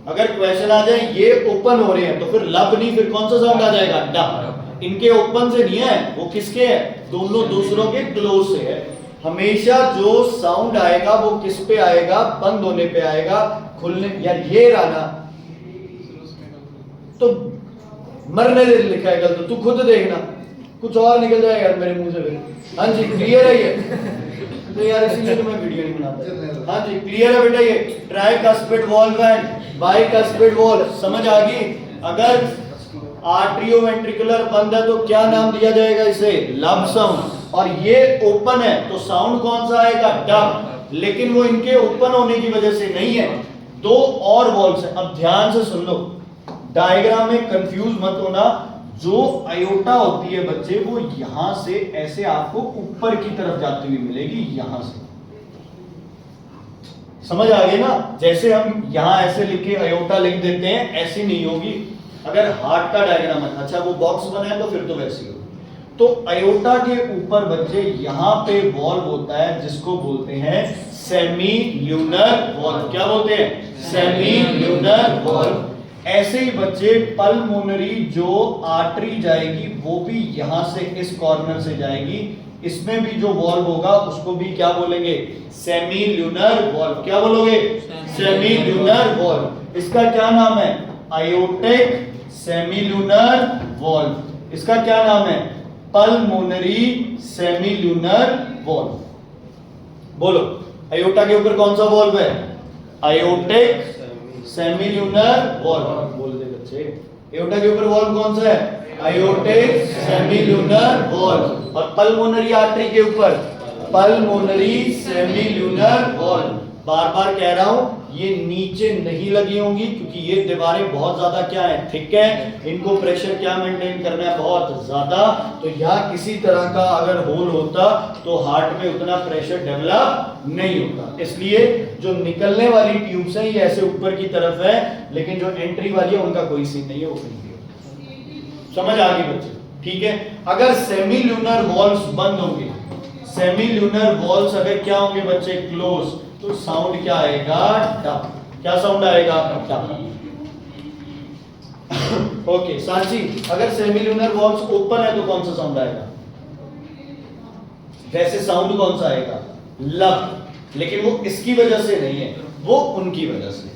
अगर क्वेश्चन आ जाए ये ओपन हो रहे हैं तो फिर लब नहीं, फिर कौन सा साउंड आ जाएगा? डब। इनके ओपन से नहीं है, वो किसके है? दोनों दूसरों के क्लोज से है। हमेशा जो साउंड आएगा वो किस पे आएगा? बंद होने पे आएगा, खुलने यार ये राना तो मरने दे लिखा है गलत, तू खुद देखना कुछ और निकल जाएगा मेरे मुंह से फिर। हाँ जी क्लियर है ये? तो यार इसीलिए तो मैं वीडियो नहीं बनाता। हाँ जी क्लियर है बेटा? ये tricuspid valve and bicuspid valve समझ आ गई? अगर आर्ट्रियो वेंट्रिकुलर बंद है तो क्या नाम दिया जाएगा इसे? लब साउंड। और ये ओपन है तो साउंड कौन सा आएगा? डब। लेकिन वो इनके ओपन होने की वजह से नहीं है, 2 और वॉल्व्स हैं। अब ध्यान से सुन लो, डायग्राम में कंफ्यूज मत होना। जो आयोटा होती है बच्चे वो यहां से ऐसे आपको ऊपर की तरफ जाती हुई मिलेगी, यहां से। समझ आ गई ना? जैसे हम यहां ऐसे लिखे आयोटा लिख देते हैं, ऐसी नहीं होगी। अगर हार्ट का डायग्राम है, अच्छा वो बॉक्स बना है तो फिर तो वैसी होगी। तो अयोटा के ऊपर बच्चे यहां पे वॉल्व होता है जिसको बोलते हैं सेमी ल्यूनर वॉल्व। क्या बोलते हैं? Semi lunar valve. ऐसे ही बच्चे पल्मोनरी जो आर्टरी जाएगी वो भी यहां से इस कॉर्नर से जाएगी, इसमें भी जो वॉल्व होगा उसको भी क्या बोलेंगे? Semi lunar valve. क्या बोलोगे? Semi lunar valve. इसका क्या नाम है? Aortic semi lunar valve. इसका क्या नाम है? Pulmonary semi lunar valve. बोलो, अयोटा के ऊपर कौन सा वॉल्व है? Aortic semi lunar valve. बोल दे बच्चे, अयोटा के ऊपर वॉल्व कौन सा है? Aortic semi lunar valve. और पल्मोनरी आर्टरी के ऊपर पल्मोनरी सेमी ल्यूनर वॉल्व। बार बार कह रहा हूं, ये नीचे नहीं लगी होंगी क्योंकि ये दीवारें बहुत ज्यादा क्या है? थिक है। इनको प्रेशर क्या मेंटेन करना है? बहुत ज्यादा। तो यहाँ किसी तरह का अगर होल होता तो हार्ट में उतना प्रेशर डेवलप नहीं होता। इसलिए जो निकलने वाली ट्यूब्स है ये ऐसे ऊपर की तरफ है, लेकिन जो एंट्री वाली है उनका कोई सीन नहीं है, वो कहीं भी। समझ आ गई बच्चे? ठीक है। अगर सेमी ल्यूनर वॉल्व्स बंद होंगे, सेमी ल्यूनर वॉल्व्स अगर क्या होंगे बच्चे? क्लोज, तो साउंड क्या आएगा? डब। क्या साउंड आएगा? डब। ओके सांची, अगर सेमी ल्यूनर वॉल्व्स ओपन है तो कौन सा साउंड आएगा? वैसे साउंड कौन सा आएगा? लब। लेकिन वो इसकी वजह से नहीं है, वो उनकी वजह से।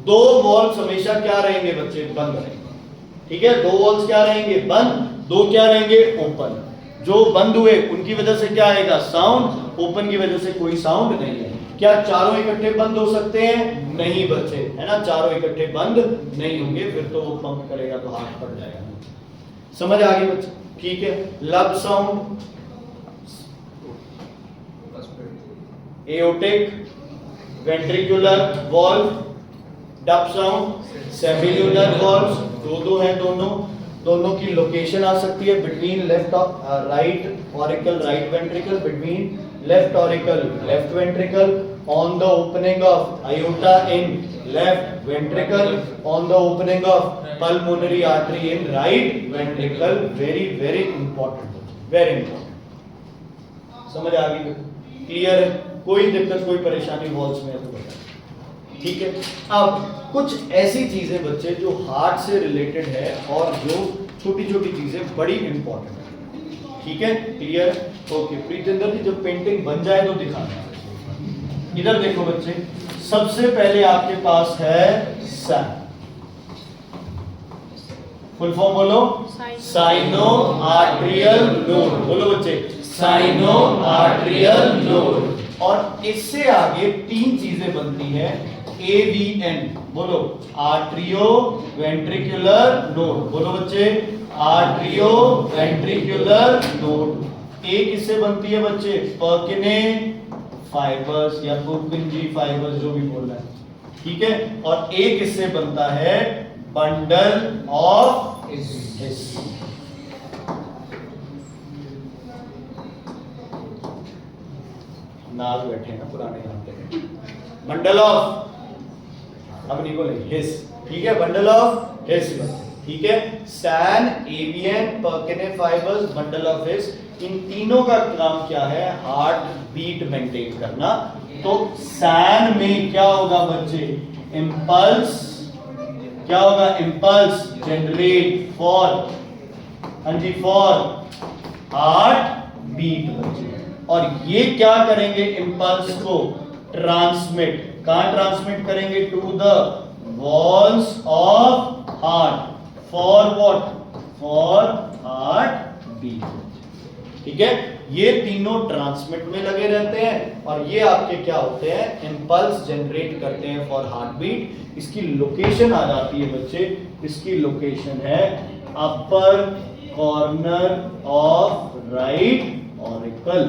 दो वॉल्व्स हमेशा क्या रहेंगे बच्चे? बंद रहेंगे। ठीक है, दो वॉल्व्स क्या रहेंगे? बंद। दो क्या रहेंगे? ओपन। जो बंद हुए उनकी वजह से क्या आएगा? साउंड। ओपन की वजह से कोई साउंड नहीं है। क्या चारों इकट्ठे बंद हो सकते हैं? नहीं बच्चे, है ना, चारों इकट्ठे बंद नहीं होंगे, फिर तो वो पंप करेगा तो हाथ पड़ जाएगा। समझ आ गई बच्चे? ठीक है। Lub sound, aortic ventricular valve, dub sound semi lunar valves. दो हैं दोनों की लोकेशन आ सकती है between left right auricle right ventricle, between left auricle left ventricle, on the opening of aorta in left ventricle, on the opening of pulmonary artery in right ventricle. very very important, very important. समझ आ गई? Clear है? कोई दिक्कत कोई परेशानी walls में है तो बता। ठीक है। अब कुछ ऐसी चीजें बच्चे जो हार्ट से रिलेटेड है और जो छोटी छोटी चीजें बड़ी इंपॉर्टेंट है। ठीक है, क्लियर? ओके प्रीतेंद्र जी, जब पेंटिंग बन जाए तो दिखाना। इधर देखो बच्चे, सबसे पहले आपके पास है सन। फुल फॉर्म बोलो। Sino atrial node. बोलो बच्चे, साइनो आर्ट्रियल नोड। और इससे आगे तीन चीजें बनती है, AVN। बोलो, आर्ट्रियो वेंट्रिकुलर नोड। बोलो बच्चे, आर्ट्रियो वेंट्रिकुलर नोड। एक इससे बनती है बच्चे पर्किने फाइबर्स या पुरकिंजी फाइबर्स, जो भी बोलना है। ठीक है। और एक इससे बनता है बंडल ऑफ हिस। नाज बैठे ना पुराने जानते हैं। बंडल ऑफ, अब नहीं बोलेंगे, हिस। ठीक है, बंडल ऑफ हिस। ठीक है। SAN, AVN, Purkinje fibres, bundle of His, इन तीनों का काम क्या है? हार्ट बीट मेंटेन करना। तो सैन में क्या होगा बच्चे? इंपल्स। क्या होगा? इंपल्स जनरेट फॉर, हाँ जी, फॉर हार्ट बीट बच्चे। और ये क्या करेंगे? इंपल्स को ट्रांसमिट, कहां ट्रांसमिट करेंगे? To the walls of heart. For what? For heart beat. ठीक है। ये तीनों ट्रांसमिट में लगे रहते हैं और ये आपके क्या होते हैं? इंपल्स जनरेट करते हैं फॉर हार्ट बीट। इसकी लोकेशन आ जाती है बच्चे, इसकी लोकेशन है upper corner of right auricle.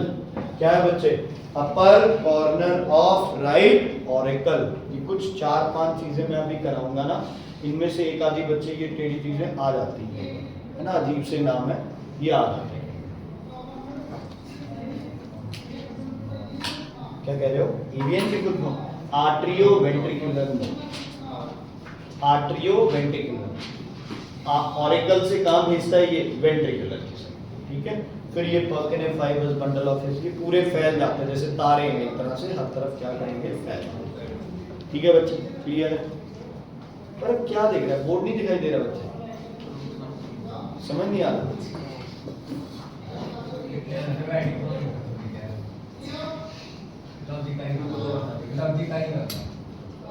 क्या है बच्चे? Upper corner of right auricle. ये कुछ 4-5 चीजें मैं अभी कराऊंगा ना, इनमें से एक आधी बच्चे ये टेढ़ी चीजें आ जाती है ना, अजीब से नाम है, ये आ जाते हैं। क्या कह रहे हो? EVN के कुछ atrio ventricular node. Atrio ventricular auricle से काम खींचता है ये वेंट्रिकुलर। ठीक है। फिर ये पर्किने फाइबर्स बंडल ऑफ ये पूरे फैल जाते हैं जैसे तारे हैं एक तरह से, हर तरफ क्या करेंगे फैल जाएंगे। ठीक है बच्चे, क्लियर है? पर क्या देख रहा है, बोर्ड नहीं दिखाई दे रहा बच्चे, समझ नहीं आ रहा?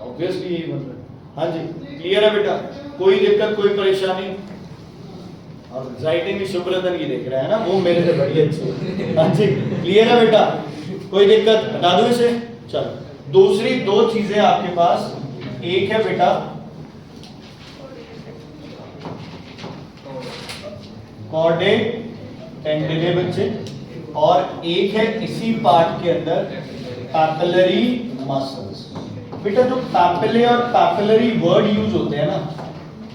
ऑब्वियसली यही बन रहा है। हाँ जी, क्लियर है बेटा? कोई दिक्कत, कोई परेशानी? और राइटिंग भी शुभ्रतन की देख रहा है ना, वो मेरे से बड़ी अच्छी है। हाँ जी, क्लियर है बेटा? कोई दिक्कत? हटा दूं इसे? चलो, दूसरी दो चीजें आपके पास, एक है बेटा कॉर्डेट टेंडिने बच्चे, और एक है इसी पार्ट के अंदर पैपिलरी मसल्स। बेटा जो पैपिले और पैपिलरी वर्ड यूज होते हैं ना,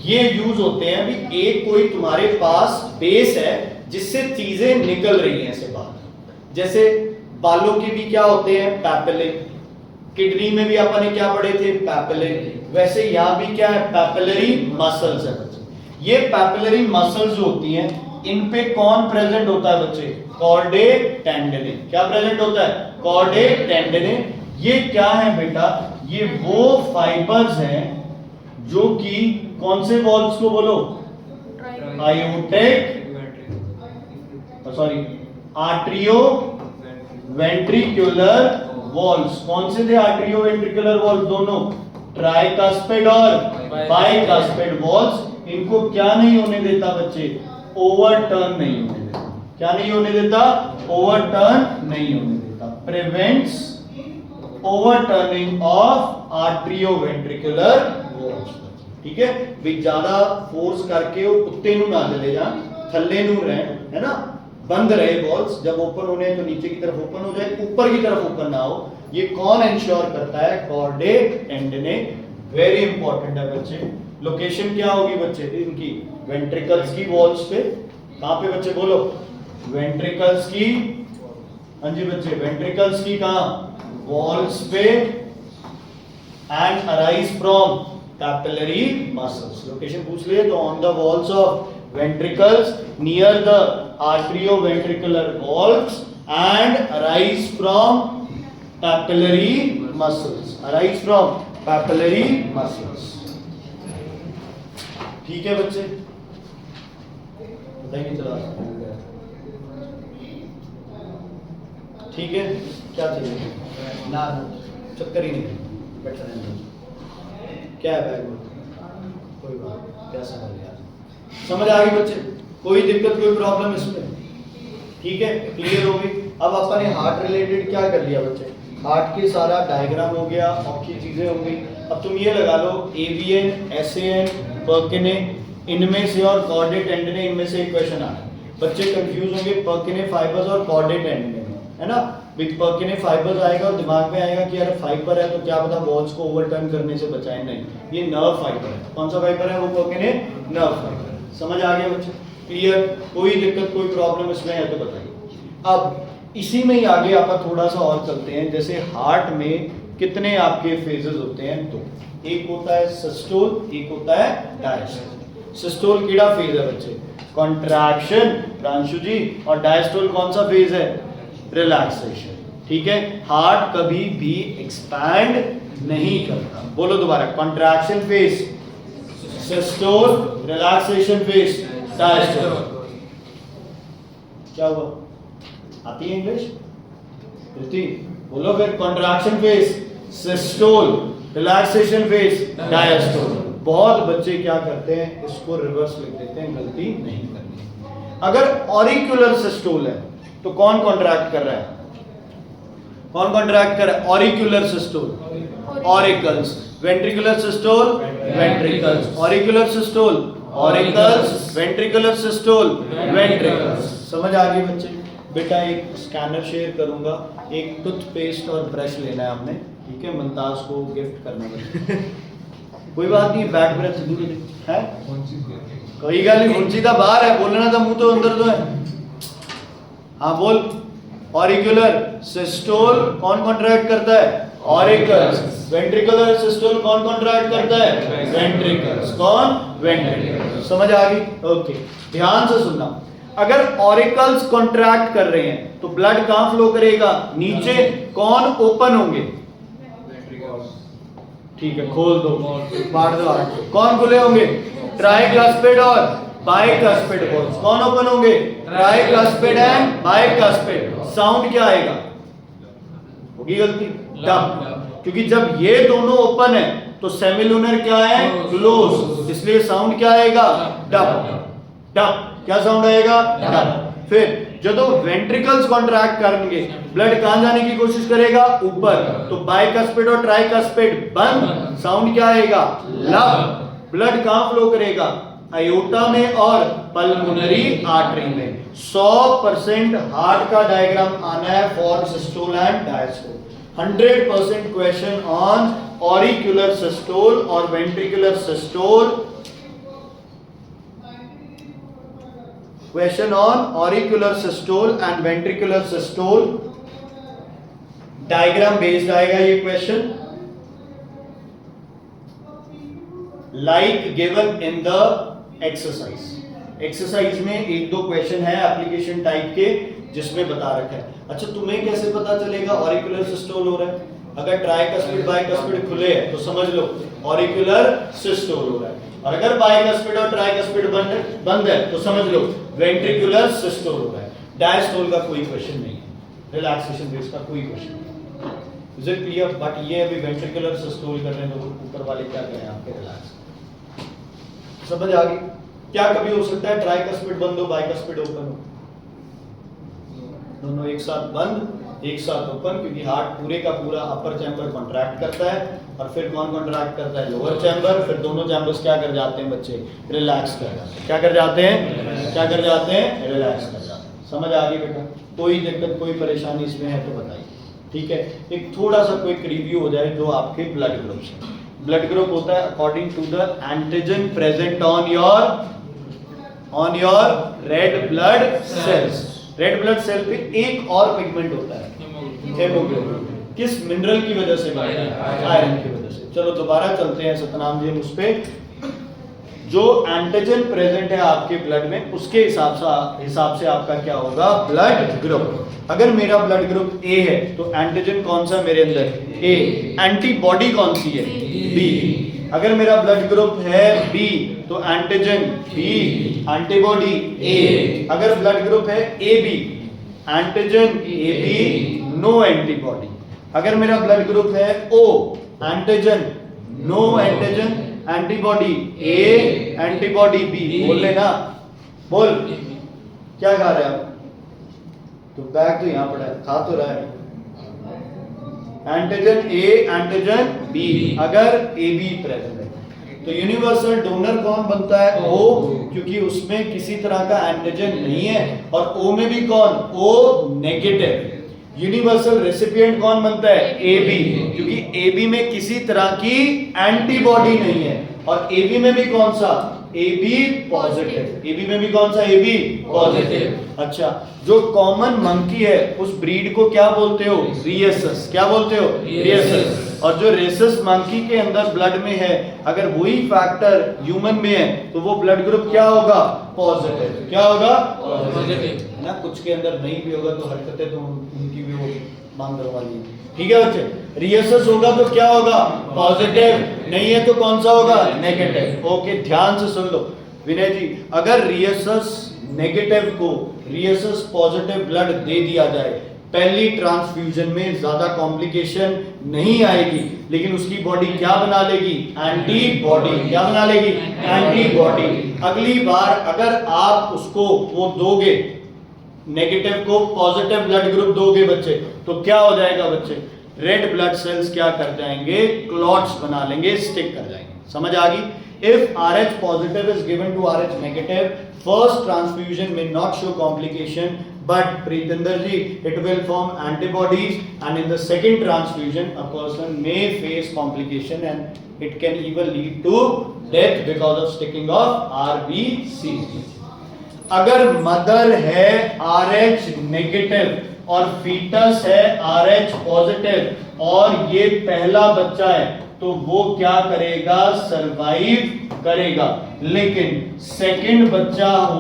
ये यूज होते हैं भी एक कोई तुम्हारे पास बेस है जिससे चीजें निकल रही हैं ऐसे बाहर। जैसे बालों के भी क्या होते हैं, पैपिले। किडनी में भी अपन ने क्या पढ़े थे, पैपिले। वैसे यहाँ भी क्या है, पैपिलरी मसल्स है बच्चे। ये पैपिलरी मसल्स जो होती हैं, इन पे कौन प्रेजेंट होता है बच्चे, कॉर्डेट टेंडिने। क्या प्रेजेंट होता है, कॉर्डेट टेंडिने। ये क्या है बेटा, ये वो फाइबर्स हैं जो कि कौन से वॉल्स को बोलो, aortic, sorry atrio ventricular walls. कौन से थे आर्ट्रियो वेंट्रिकुलर वॉल्स, दोनों ट्राइकास्पिड और बाइकास्पिड वॉल्स। इनको क्या नहीं होने देता बच्चे, ओवरटर्न नहीं होने देता। क्या नहीं होने देता, ओवरटर्न नहीं होने देता। Prevents overturning of atrioventricular valves. ठीक है भी, ज्यादा फोर्स करके वो कुत्ते नु ना चले जान, थल्ले नु रहे, है ना, बंद रहे वॉल्स। जब ओपन होने तो नीचे की तरफ ओपन हो जाए, ऊपर की तरफ ओपन ना हो। ये कौन इंश्योर करता है, कॉर्डेट टेंडिने। वेरी इंपॉर्टेंट है बच्चे। लोकेशन क्या होगी बच्चे इनकी, वेंट्रिकल्स की वॉल्स पे। कहां पे बच्चे बोलो, वेंट्रिकल्स की, हाँ जी बच्चे, वेंट्रिकल्स की कहां, वॉल्स पे। And arise from capillary muscles. Location पूछ लिए तो on the walls of ventricles near the atrioventricular valves and arise from capillary muscles. Arise from capillary muscles. ठीक है बच्चे, पता ही नहीं चला। ठीक है, क्या चाहिए ना, चक्कर ही नहीं, बैठा रहना। क्या है बैग में, कोई बात, क्या समझ गया, समझ आ गई बच्चे? कोई दिक्कत, कोई प्रॉब्लम इसमें? ठीक है, क्लियर हो गई। अब अपन ने हार्ट रिलेटेड क्या कर लिया बच्चे, हार्ट के सारा डायग्राम हो गया, और की चीजें हो गई। अब तुम ये लगा लो, एवीएन, एसएएन, पर्किने, इनमें से और कॉर्डेट टेंडिने, इनमें से एक क्वेश्चन आना है। बच्चे कंफ्यूज होंगे पर्किने फाइबर्स और कॉर्डेट टेंडिने में, है ना। पर्किने फाइबर्स आएगा और दिमाग में आएगा कि यार फाइबर है तो क्या पता वॉल्स को ओवरटर्न करने से बचाए। नहीं, ये नर्व फाइबर है। कौन सा फाइबर है वो, पर्किने नर्व फाइबर। समझ आ गया बच्चे? क्लियर? कोई दिक्कत, कोई प्रॉब्लम इसमें है तो बताइए। अब इसी में ही आगे आप थोड़ा सा और चलते हैं। जैसे हार्ट में कितने आपके फेजेस होते हैं, दो। एक होता है सिस्टोल, एक होता है डायस्टोल। सिस्टोल कीड़ा फेज है बच्चे, कॉन्ट्रैक्शन प्रांशु जी, और डायस्टोल कौन सा फेज है, रिलैक्सेशन। ठीक है, हार्ट कभी भी एक्सपैंड नहीं करता। बोलो दोबारा, contraction phase systole, relaxation phase diastole. क्या हुआ, आती है इंग्लिश? बोलो फिर, contraction phase systole, relaxation phase diastole. बहुत बच्चे क्या करते हैं, इसको रिवर्स लिख देते हैं, गलती नहीं करनी। अगर ऑरिकुलर सिस्टोल है तो कौन कॉन्ट्रैक्ट कर रहा है, कौन कॉन्ट्रैक्ट कर रहा है, auricular systole, auricles. Ventricular systole, ventricles. Auricular systole, auricles. Ventricular systole, ventricles. समझ आ गई बच्चे? बेटा एक स्कैनर शेयर करूंगा, एक टूथपेस्ट और ब्रश लेना है आपने, ठीक है, मुमताज को गिफ्ट करना है। कोई बात नहीं, बैक ब्रेथ दूर है, कोई गल नहीं, मुंची तो बाहर है, बोलना तो मुंह तो अंदर तो है। हाँ बोल, ऑरिकुलर सिस्टोल कौन कॉन्ट्रैक्ट करता है, ऑरिकल्स। वेंट्रिकुलर सिस्टोल कौन कॉन्ट्रैक्ट करता है, वेंट्रिकल्स। कौन, वेंट्रिकल्स। समझ आ गई? ओके, ध्यान से सुनना। अगर ऑरिकल्स कॉन्ट्रैक्ट कर रहे हैं तो ब्लड कहां फ्लो करेगा? नीचे। कौन ओपन होंगे? ठीक है, खोल दो, बांट दो। कौन खुले होंगे? ट्राइकस्पिड और बाइकस्पिड वॉल्स। कौन ओपन होंगे? Tricuspid and bicuspid. साउंड क्या आएगा? होगी गलती, डब। क्योंकि जब ये दोनों ओपन है तो सेमिलुनर क्या है? क्लोज। इसलिए साउंड क्या आएगा? डब। डब। क्या साउंड आएगा? डब। फिर जो वेंट्रिकल्स कॉन्ट्रैक्ट करेंगे, ब्लड कहां जाने की कोशिश करेगा? ऊपर। तो बाइकस्पिड और ट्राइकस्पिड बंद। साउंड क्या आएगा? लब। ब्लड कहां फ्लो करेगा? आयोटा में और पल्मोनरी आर्टरी में। 100% हार्ट का डायग्राम आना है for systole and diastole. 100% question on auricular systole और ventricular systole. Question on auricular systole and ventricular systole. Diagram based आएगा ये question, like given in the exercise. Exercise में एक दो क्वेश्चन है एप्लीकेशन टाइप के जिसमें बता रखा है। अच्छा, तुम्हें कैसे पता चलेगा ऑरिक्यूलर सिस्टोल हो रहा है? अगर ट्राइकस्पिड बाइकस्पिड खुले हैं तो समझ लो ऑरिक्यूलर सिस्टोल हो रहा है, और अगर बाइकस्पिड और ट्राइकस्पिड बंद है तो समझ लो वेंट्रिकुलर सिस्टोल हो रहा है। डायस्टोल का कोई क्वेश्चन नहीं है, रिलैक्सेशन बेस का कोई क्वेश्चन नहीं है। Is it clear? बट ये अभी वेंट्रिकुलर सिस्टोल कर रहे हैं तो ऊपर वाले क्या करें आपके? रिलैक्स। समझ आ गई? क्या कभी हो सकता है ट्राइकस्पिड बंद हो, बाइकस्पिड ओपन हो? दोनों एक साथ बंद, एक साथ ओपन, क्योंकि हार्ट पूरे का पूरा अपर चैम्बर कॉन्ट्रैक्ट करता है और फिर कौन कॉन्ट्रैक्ट करता है? Lower chamber. फिर दोनों चैम्बर्स क्या कर जाते हैं बच्चे? रिलैक्स कर जाते हैं। क्या कर जाते हैं? क्या कर जाते हैं? रिलैक्स कर जाते हैं। समझ आ गई बेटा? कोई दिक्कत, कोई परेशानी इसमें है तो बताइए। ठीक है, एक थोड़ा सा क्विक रिव्यू हो जाए जो आपके ब्लड ग्रुप्स हैं। ब्लड ग्रुप होता है according to the antigen present on your red blood cells. Red blood cell पे एक और पिगमेंट होता है, हेमोग्लोबिन। किस मिनरल की वजह से बनता है? आयरन की वजह से। चलो दोबारा चलते हैं सतनाम जी उस पे। जो एंटीजन प्रेजेंट है आपके ब्लड में उसके हिसाब से आपका क्या होगा? Blood group. अगर मेरा ब्लड ग्रुप ए है तो एंटीजन कौन सा मेरे अंदर? ए। एंटीबॉडी कौन सी है? बी। अगर मेरा ब्लड ग्रुप है बी तो एंटीजन बी, एंटीबॉडी ए। अगर ब्लड ग्रुप है A B, antigen A B, no antibody. अगर मेरा ब्लड ग्रुप है O, antigen no antigen, antibody A, antibody B. बोल लेना, बोल। क्या खा रहे हैं आप? तो बैग तो यहां पड़ा है, खा तो रहा है। Antigen A, antigen B. अगर ए बी प्रेजेंट है तो यूनिवर्सल डोनर कौन बनता है? ओ, क्योंकि उसमें किसी तरह का एंटीजन नहीं है। और ओ में भी कौन? O negative. यूनिवर्सल रेसिपिएंट कौन बनता है? ए बी, क्योंकि ए बी में किसी तरह की एंटीबॉडी नहीं है। और ए बी में भी कौन सा? A B positive. A B में भी कौन सा? A B positive. अच्छा, जो कॉमन मंकी है उस ब्रीड को क्या बोलते हो? रियसस। क्या बोलते हो? रियसस। और जो रेसस मंकी के अंदर ब्लड में है, अगर वही फैक्टर ह्यूमन में है तो वो ब्लड ग्रुप क्या होगा? पॉजिटिव। क्या होगा? पॉजिटिव। ना कुछ के अंदर नहीं भी होगा तो हरकतें तो उनकी भी वो बांदर वाली। ठीक है बच्चे? रियसस होगा तो क्या होगा? पॉजिटिव। नहीं है तो कौन सा होगा? नेगेटिव। ओके, ध्यान से सुन लो विनय जी। अगर रियसस नेगेटिव को रियसस पॉजिटिव ब्लड दे दिया जाए, पहली ट्रांसफ्यूजन में ज्यादा कॉम्प्लिकेशन नहीं आएगी, लेकिन उसकी बॉडी क्या बना लेगी? एंटीबॉडी। क्या बना लेगी? एंटीबॉडी। अगली बार अगर आप उसको वो दोगे, नेगेटिव को पॉजिटिव ब्लड ग्रुप दोगे बच्चे, तो क्या हो जाएगा बच्चे? रेड ब्लड सेल्स क्या कर जाएंगे? क्लॉट्स बना लेंगे, स्टिक कर जाएंगे। समझ आ गई? If RH positive is given to RH negative, first transfusion may not show complication, but Pritinder ji, it will form antibodies, and in the second transfusion, a person may face complication, and it can even lead to death because of sticking of RBC. अगर mother है RH negative और foetus है RH positive और ये पहला बच्चा है तो वो क्या करेगा? सरवाइव करेगा। लेकिन सेकंड बच्चा हो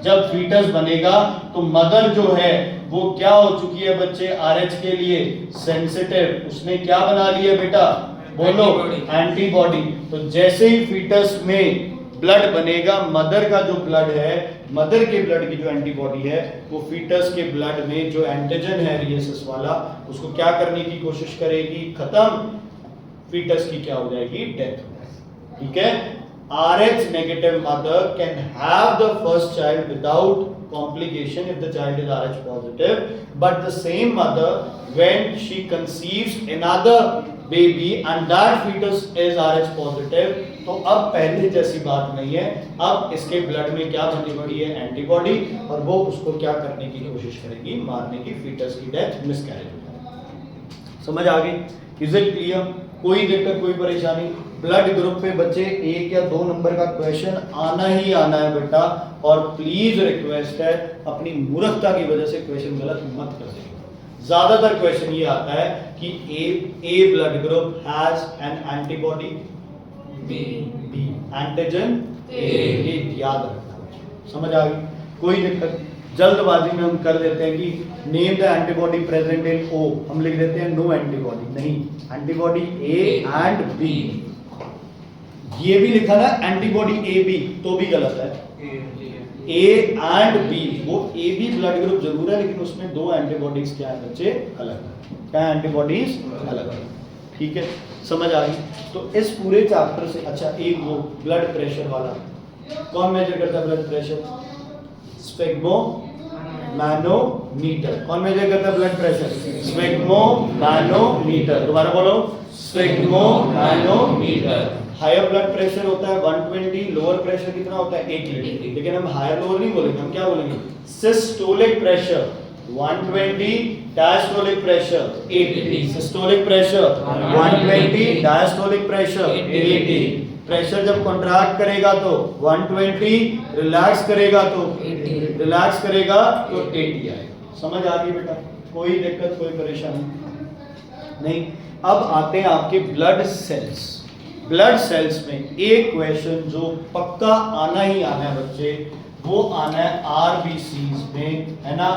जब फीटस बनेगा तो मदर जो है वो क्या हो चुकी है बच्चे, RH के लिए सेंसिटिव, उसने क्या बना लिया बेटा, बोलो, एंटीबॉडी। तो जैसे ही फीटस में ब्लड बनेगा, मदर का जो ब्लड है, मदर के ब्लड की जो एंटीबॉडी है वो फीटस के ब्लड में जो एंटीजन है रिएसिस वाला, उसको क्या करने की कोशिश करेगी, खत्म, फीटस की क्या हो जाएगी, डेथ हो जाएगी। ठीक है, RH negative mother can have the first child without complication if the child is RH positive, but the same mother when she conceives another baby and that fetus is RH positive, तो अब पहले जैसी बात नहीं है, अब इसके blood में क्या बनी पड़ी है, एंटीबॉडी, और वो उसको क्या करने की कोशिश करेगी, मारने की, फीटस की डेथ, मिसकैरेज हो जाएगी। समझ आ गई? Is it clear? कोई दिक्कत, कोई परेशानी? ब्लड ग्रुप पे बच्चे 1 या 2 नंबर का क्वेश्चन आना ही आना है बेटा, और प्लीज रिक्वेस्ट है अपनी मूर्खता की वजह से क्वेश्चन गलत मत कर देना। ज्यादातर क्वेश्चन ये आता है कि A blood group has an antibody, B antigen, A याद रखना। समझ आ गई? कोई दिक्कत? जल्दबाजी में हम कर देते हैं कि name the antibody present in O, हम लिख देते हैं नो एंटीबॉडी, नहीं, एंटीबॉडी ए एंड बी। ये भी लिखा ना एंटीबॉडी ए बी, तो भी गलत है, ए एंड बी, वो ए बी ब्लड ग्रुप जरूर है लेकिन उसमें 2 एंटीबॉडीज क्या है बच्चे, अलग, क्या एंटीबॉडीज अलग। ठीक है, समझ आ गई? तो इस पूरे चैप्टर से, अच्छा एक वो ब्लड प्रेशर वाला, कौन मेजर करता है ब्लड प्रेशर, स्फेग्मो मैनोमीटर। कौन मेजर करता है ब्लड प्रेशर, स्फेग्मो मैनोमीटर। दोबारा बोलो, स्फेग्मो मैनोमीटर। हायर ब्लड प्रेशर होता है 120, लोअर प्रेशर कितना होता है 80, लेकिन हम हायर लोअर नहीं बोलेंगे, हम क्या बोलेंगे, systolic pressure 120, diastolic pressure 80, systolic pressure 120, diastolic pressure 80। Pressure जब कॉन्ट्रैक्ट करेगा तो 120, रिलैक्स करेगा तो 80, रिलैक्स करेगा तो 80 आएगा। समझ आ गई बेटा? कोई दिक्कत, कोई परेशानी नहीं? अब आते हैं आपके ब्लड सेल्स। ब्लड सेल्स में एक क्वेश्चन जो पक्का आना ही आना है बच्चे, वो आना है आरबीसीज में, है ना?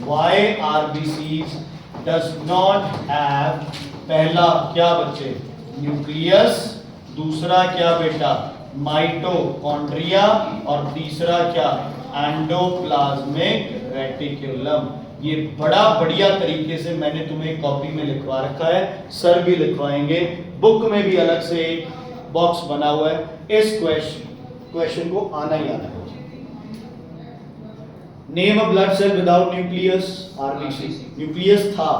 Why RBCs does not have, पहला क्या बच्चे, न्यूक्लियस, दूसरा क्या बेटा, माइटोकॉन्ड्रिया, और तीसरा क्या, एंडोप्लाज्मिक रेटिकुलम। ये बड़ा बढ़िया तरीके से मैंने तुम्हें कॉपी में लिखवा रखा है, सर भी लिखवाएंगे, बुक में भी अलग से एक बॉक्स बना हुआ है। इस क्वेश्चन को आना ही आना है। Name a blood cell without nucleus, RBC. Nucleus था,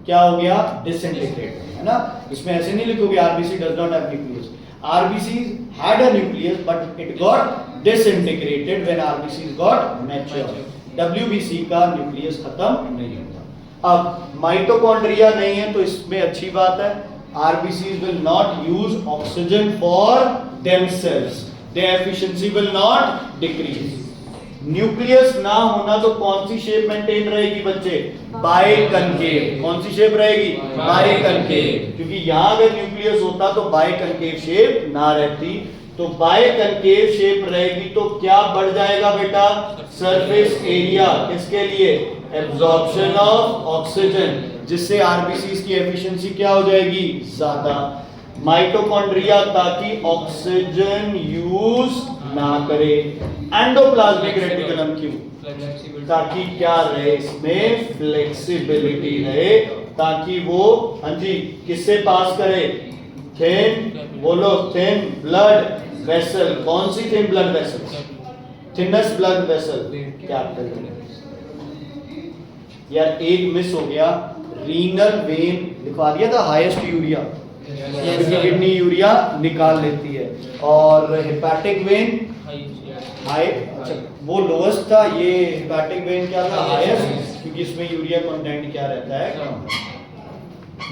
क्या हो गया, डिसइंटीग्रेट, है ना? इसमें ऐसे नहीं लिखोगे RBC does not have nucleus. RBC had a nucleus but it got disintegrated when RBC got mature. WBC का न्यूक्लियस खत्म नहीं होता। अब माइटोकॉन्ड्रिया नहीं है तो इसमें अच्छी बात है, RBCs will not use oxygen for themselves, their efficiency will not decrease। Nucleus ना होना तो कौन सी शेप मेंटेन रहेगी बच्चे, बाइकनकेव। कौन सी शेप रहेगी, बाइकनकेव, क्योंकि यहां अगर न्यूक्लियस होता तो बाइकनकेव शेप ना रहती, तो बाइकनकेव शेप रहेगी तो क्या बढ़ जाएगा बेटा, सरफेस एरिया, किसके लिए, एब्जॉर्प्शन ऑफ ऑक्सीजन, जिससे आरबीसीज की एफिशिएंसी क्या हो जाएगी, ज्यादा। माइटोकॉन्ड्रिया ताकि ऑक्सीजन यूज ना करे। एंडोप्लाज्मिक रेटिकुलम क्यों, ताकि क्या रहे, इसमें फ्लेक्सिबिलिटी रहे, ताकि वो, हाँ जी, किससे पास करे, थिन, बोलो थिन ब्लड वेसल। कौन सी thin blood vessel, thinnest blood vessel, capillary. यार एक मिस हो गया, रीनल वेन लिखवा दिया था, हाईएस्ट यूरिया, किडनी यूरिया निकाल लेती है, और हेपेटिक वेन हाई, अच्छा वो लोएस्ट था, ये हेपेटिक वेन क्या था, हाईएस्ट, क्योंकि इसमें यूरिया कंटेंट क्या रहता है,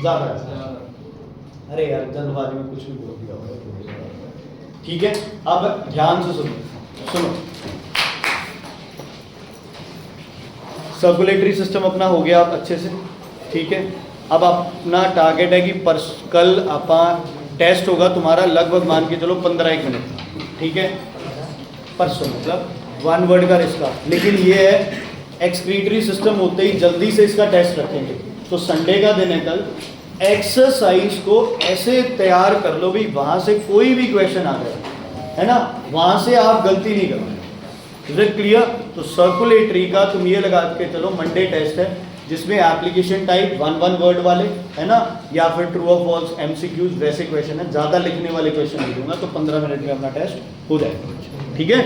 ज्यादा रहता है। अरे यार जल्दबाजी में कुछ भी बोल दिया होगा। ठीक है, अब ध्यान से सुनो। सर्कुलेटरी सिस्टम अपना हो गया अच्छे से, ठीक है। अब अपना टारगेट है कि कल अपन टेस्ट होगा तुम्हारा, लगभग मान के चलो 15-1 मिनट, ठीक है, परसों मतलब 1 वर्ड का इसका, लेकिन ये है एक्सक्रीटरी सिस्टम होते ही जल्दी से इसका टेस्ट रखेंगे। तो संडे का दिन है कल, एक्सरसाइज को ऐसे तैयार कर लो भी वहां से कोई भी क्वेश्चन आ जाए, है ना, वहां से आप गलती नहीं करोगे। Is it clear? तो सर्कुलेटरी का तुम ये लगा के चलो मंडे टेस्ट है, जिसमें एप्लीकेशन टाइप 1 वर्ड वाले, है ना, या फिर ट्रू और फॉल्स एमसीक्यूज वैसे क्वेश्चन है, ज्यादा लिखने वाले क्वेश्चन नहीं दूंगा, तो 15 मिनट में अपना टेस्ट हो जाएगा। ठीक है।